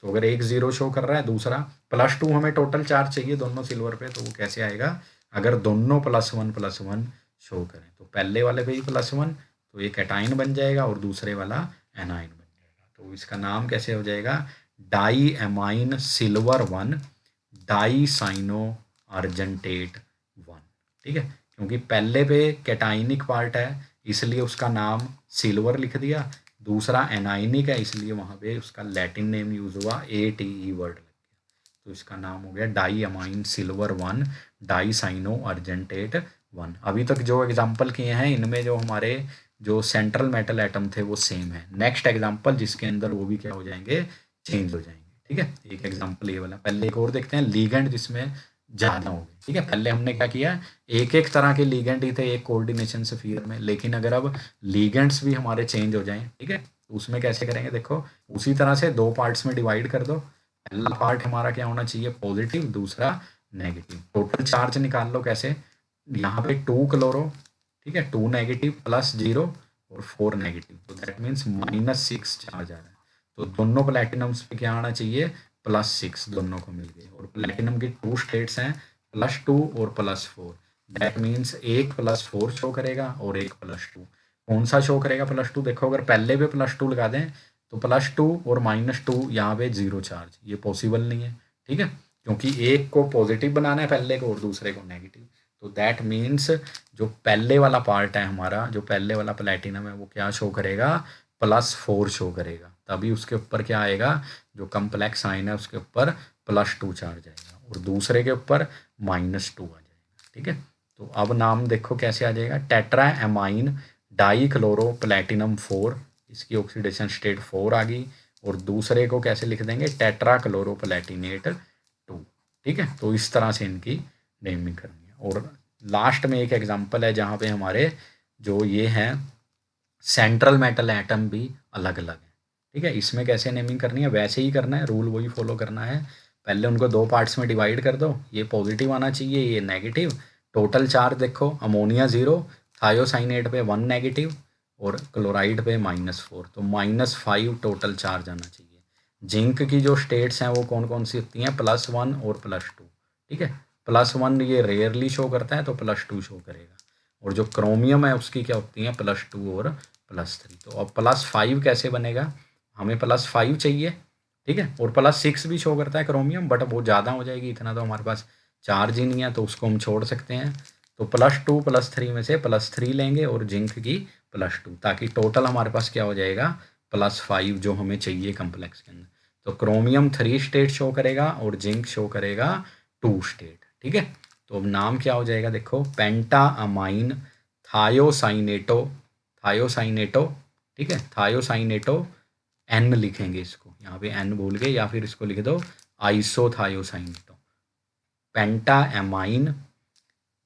तो अगर एक 0 शो कर रहा है, दूसरा +2, हमें टोटल चार्ज चाहिए दोनों सिल्वर पे, तो वो कैसे आएगा, अगर दोनों +1 शो करें, तो पहले वाले पे ही +1, तो ये कैटाइन बन जाएगा और दूसरे वाला एनाइन बन जाएगा। तो इसका नाम कैसे हो जाएगा, di amine silver 1 di cyano argentate 1। ठीक है, क्योंकि पहले पे कैटाइनिक पार्ट है इसलिए उसका नाम सिल्वर लिख दिया, दूसरा एनाइनिक है इसलिए वहाँ पे उसका लैटिन नेम यूज़ हुआ, ATE वर्ड लग गया, तो इसका नाम हो गया di amine silver 1 di cyano argentate 1। अभी तक जो एग्जाम्पल किए हैं इनमें जो हमारे जो सेंट्रल मेटल एटम थे वो सेम है। नेक्स्ट एग्जाम्पल जिसके अंदर वो भी क्या हो जाएंगे, चेंज हो जाएंगे। ठीक है, एक एग्जाम्पल ये वाला, पहले एक और देखते हैं, लीगेंड जिसमें ज़्यादा हो गए। ठीक है, पहले हमने क्या किया, एक एक तरह के लीगेंड ही थे एक कोऑर्डिनेशन स्फीयर में, लेकिन अगर अब लीगेंड्स भी हमारे चेंज हो जाएं, ठीक है, तो उसमें कैसे करेंगे, देखो उसी तरह से 2 पार्ट्स में डिवाइड कर दो। पहला पार्ट हमारा क्या होना चाहिए, पॉजिटिव, दूसरा नेगेटिव। टोटल चार्ज निकाल लो कैसे, यहाँ पे 2 क्लोरो, ठीक है, 2 नेगेटिव +0 और 4 नेगेटिव, तो दैट मीन्स -6 चार्ज आ रहा है। तो दोनों प्लेटिनम्स पे क्या आना चाहिए, +6, दोनों को मिल गए। और प्लेटिनम की 2 स्टेट्स हैं, +2 और +4, दैट मीन्स एक +4 शो करेगा और एक +2। कौन सा शो करेगा +2, देखो अगर पहले पे +2 लगा दें तो +2 और -2 यहाँ पे 0 चार्ज, ये पॉसिबल नहीं है। ठीक है, क्योंकि एक को पॉजिटिव बनाना है पहले को और दूसरे को नेगेटिव, तो दैट मीन्स जो पहले वाला पार्ट है हमारा, जो पहले वाला प्लेटिनम है वो क्या शो करेगा, +4 शो करेगा, तभी उसके ऊपर क्या आएगा, जो कम्प्लेक्स आयन है उसके ऊपर +2 चार्ज आएगा और दूसरे के ऊपर -2 आ जाएगा। ठीक है, तो अब नाम देखो कैसे आ जाएगा, tetra amine di chloro platinum 4, इसकी ऑक्सीडेशन स्टेट 4 आ गई, और दूसरे को कैसे लिख देंगे, टेट्रा क्लोरो प्लेटिनेट 2। ठीक है, तो इस तरह से इनकी नेमिंग करनी है। और लास्ट में एक एग्जांपल है जहाँ पे हमारे जो ये हैं सेंट्रल मेटल एटम भी अलग अलग है। ठीक है, इसमें कैसे नेमिंग करनी है, वैसे ही करना है, रूल वही फॉलो करना है। पहले उनको 2 पार्ट्स में डिवाइड कर दो, ये पॉजिटिव आना चाहिए, ये नेगेटिव। टोटल चार्ज देखो, अमोनिया 0, थायोसाइनेट पे 1 नेगेटिव और क्लोराइड पे -4, तो -5 टोटल चार्ज आना चाहिए। जिंक की जो स्टेट्स हैं वो कौन कौन सी होती हैं, +1 और +2। ठीक है, +1 ये रेयरली शो करता है तो +2 शो करेगा, और जो क्रोमियम है उसकी क्या होती है, +2 और +3। तो अब +5 कैसे बनेगा, हमें +5 चाहिए। ठीक है, और +6 भी शो करता है क्रोमियम, बट वो ज़्यादा हो जाएगी, इतना तो हमारे पास चार्ज ही नहीं है, तो उसको हम छोड़ सकते हैं। तो +2 +3 में से +3 लेंगे और जिंक की +2, ताकि टोटल हमारे पास क्या हो जाएगा, +5 जो हमें चाहिए कम्प्लेक्स के अंदर। तो क्रोमियम 3 स्टेट शो करेगा और जिंक शो करेगा 2 स्टेट। ठीक है, तो अब नाम क्या हो जाएगा, देखो पेंटा अमाइन थायोसाइनेटो, थायोसाइनेटो, ठीक है, थायोसाइनेटो N लिखेंगे इसको, यहाँ पे N भूल गए, या फिर इसको लिख दो आइसोथायोसाइनेटो, पेंटा एमाइन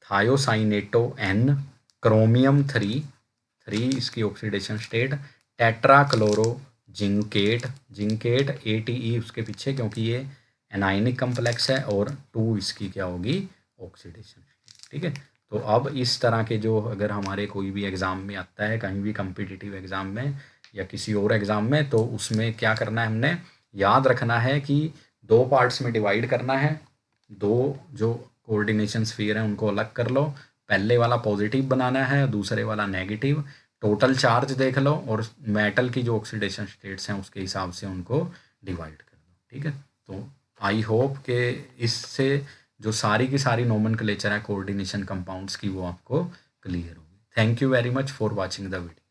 थायोसाइनेटो N, क्रोमियम 3 इसकी oxidation state, tetra chloro zincate, zincate ATE उसके पीछे क्योंकि ये एनाइनिक कम्प्लेक्स है, और 2 इसकी क्या होगी, ऑक्सीडेशन स्टेट। ठीक है, तो अब इस तरह के जो अगर हमारे कोई भी एग्ज़ाम में आता है, कहीं भी कम्पिटिटिव एग्ज़ाम में या किसी और एग्ज़ाम में, तो उसमें क्या करना है, हमने याद रखना है कि 2 पार्ट्स में डिवाइड करना है, 2 जो कोऑर्डिनेशन स्फीयर हैं उनको अलग कर लो, पहले वाला पॉजिटिव बनाना है, दूसरे वाला नेगेटिव। टोटल चार्ज देख लो और मेटल की जो ऑक्सीडेशन स्टेट्स हैं उसके हिसाब से उनको डिवाइड कर दो। ठीक है, तो आई होप कि इससे जो सारी की सारी नोमेनक्लेचर है कोऑर्डिनेशन कंपाउंड्स की वो आपको क्लियर होगी। Thank you very much for watching the video.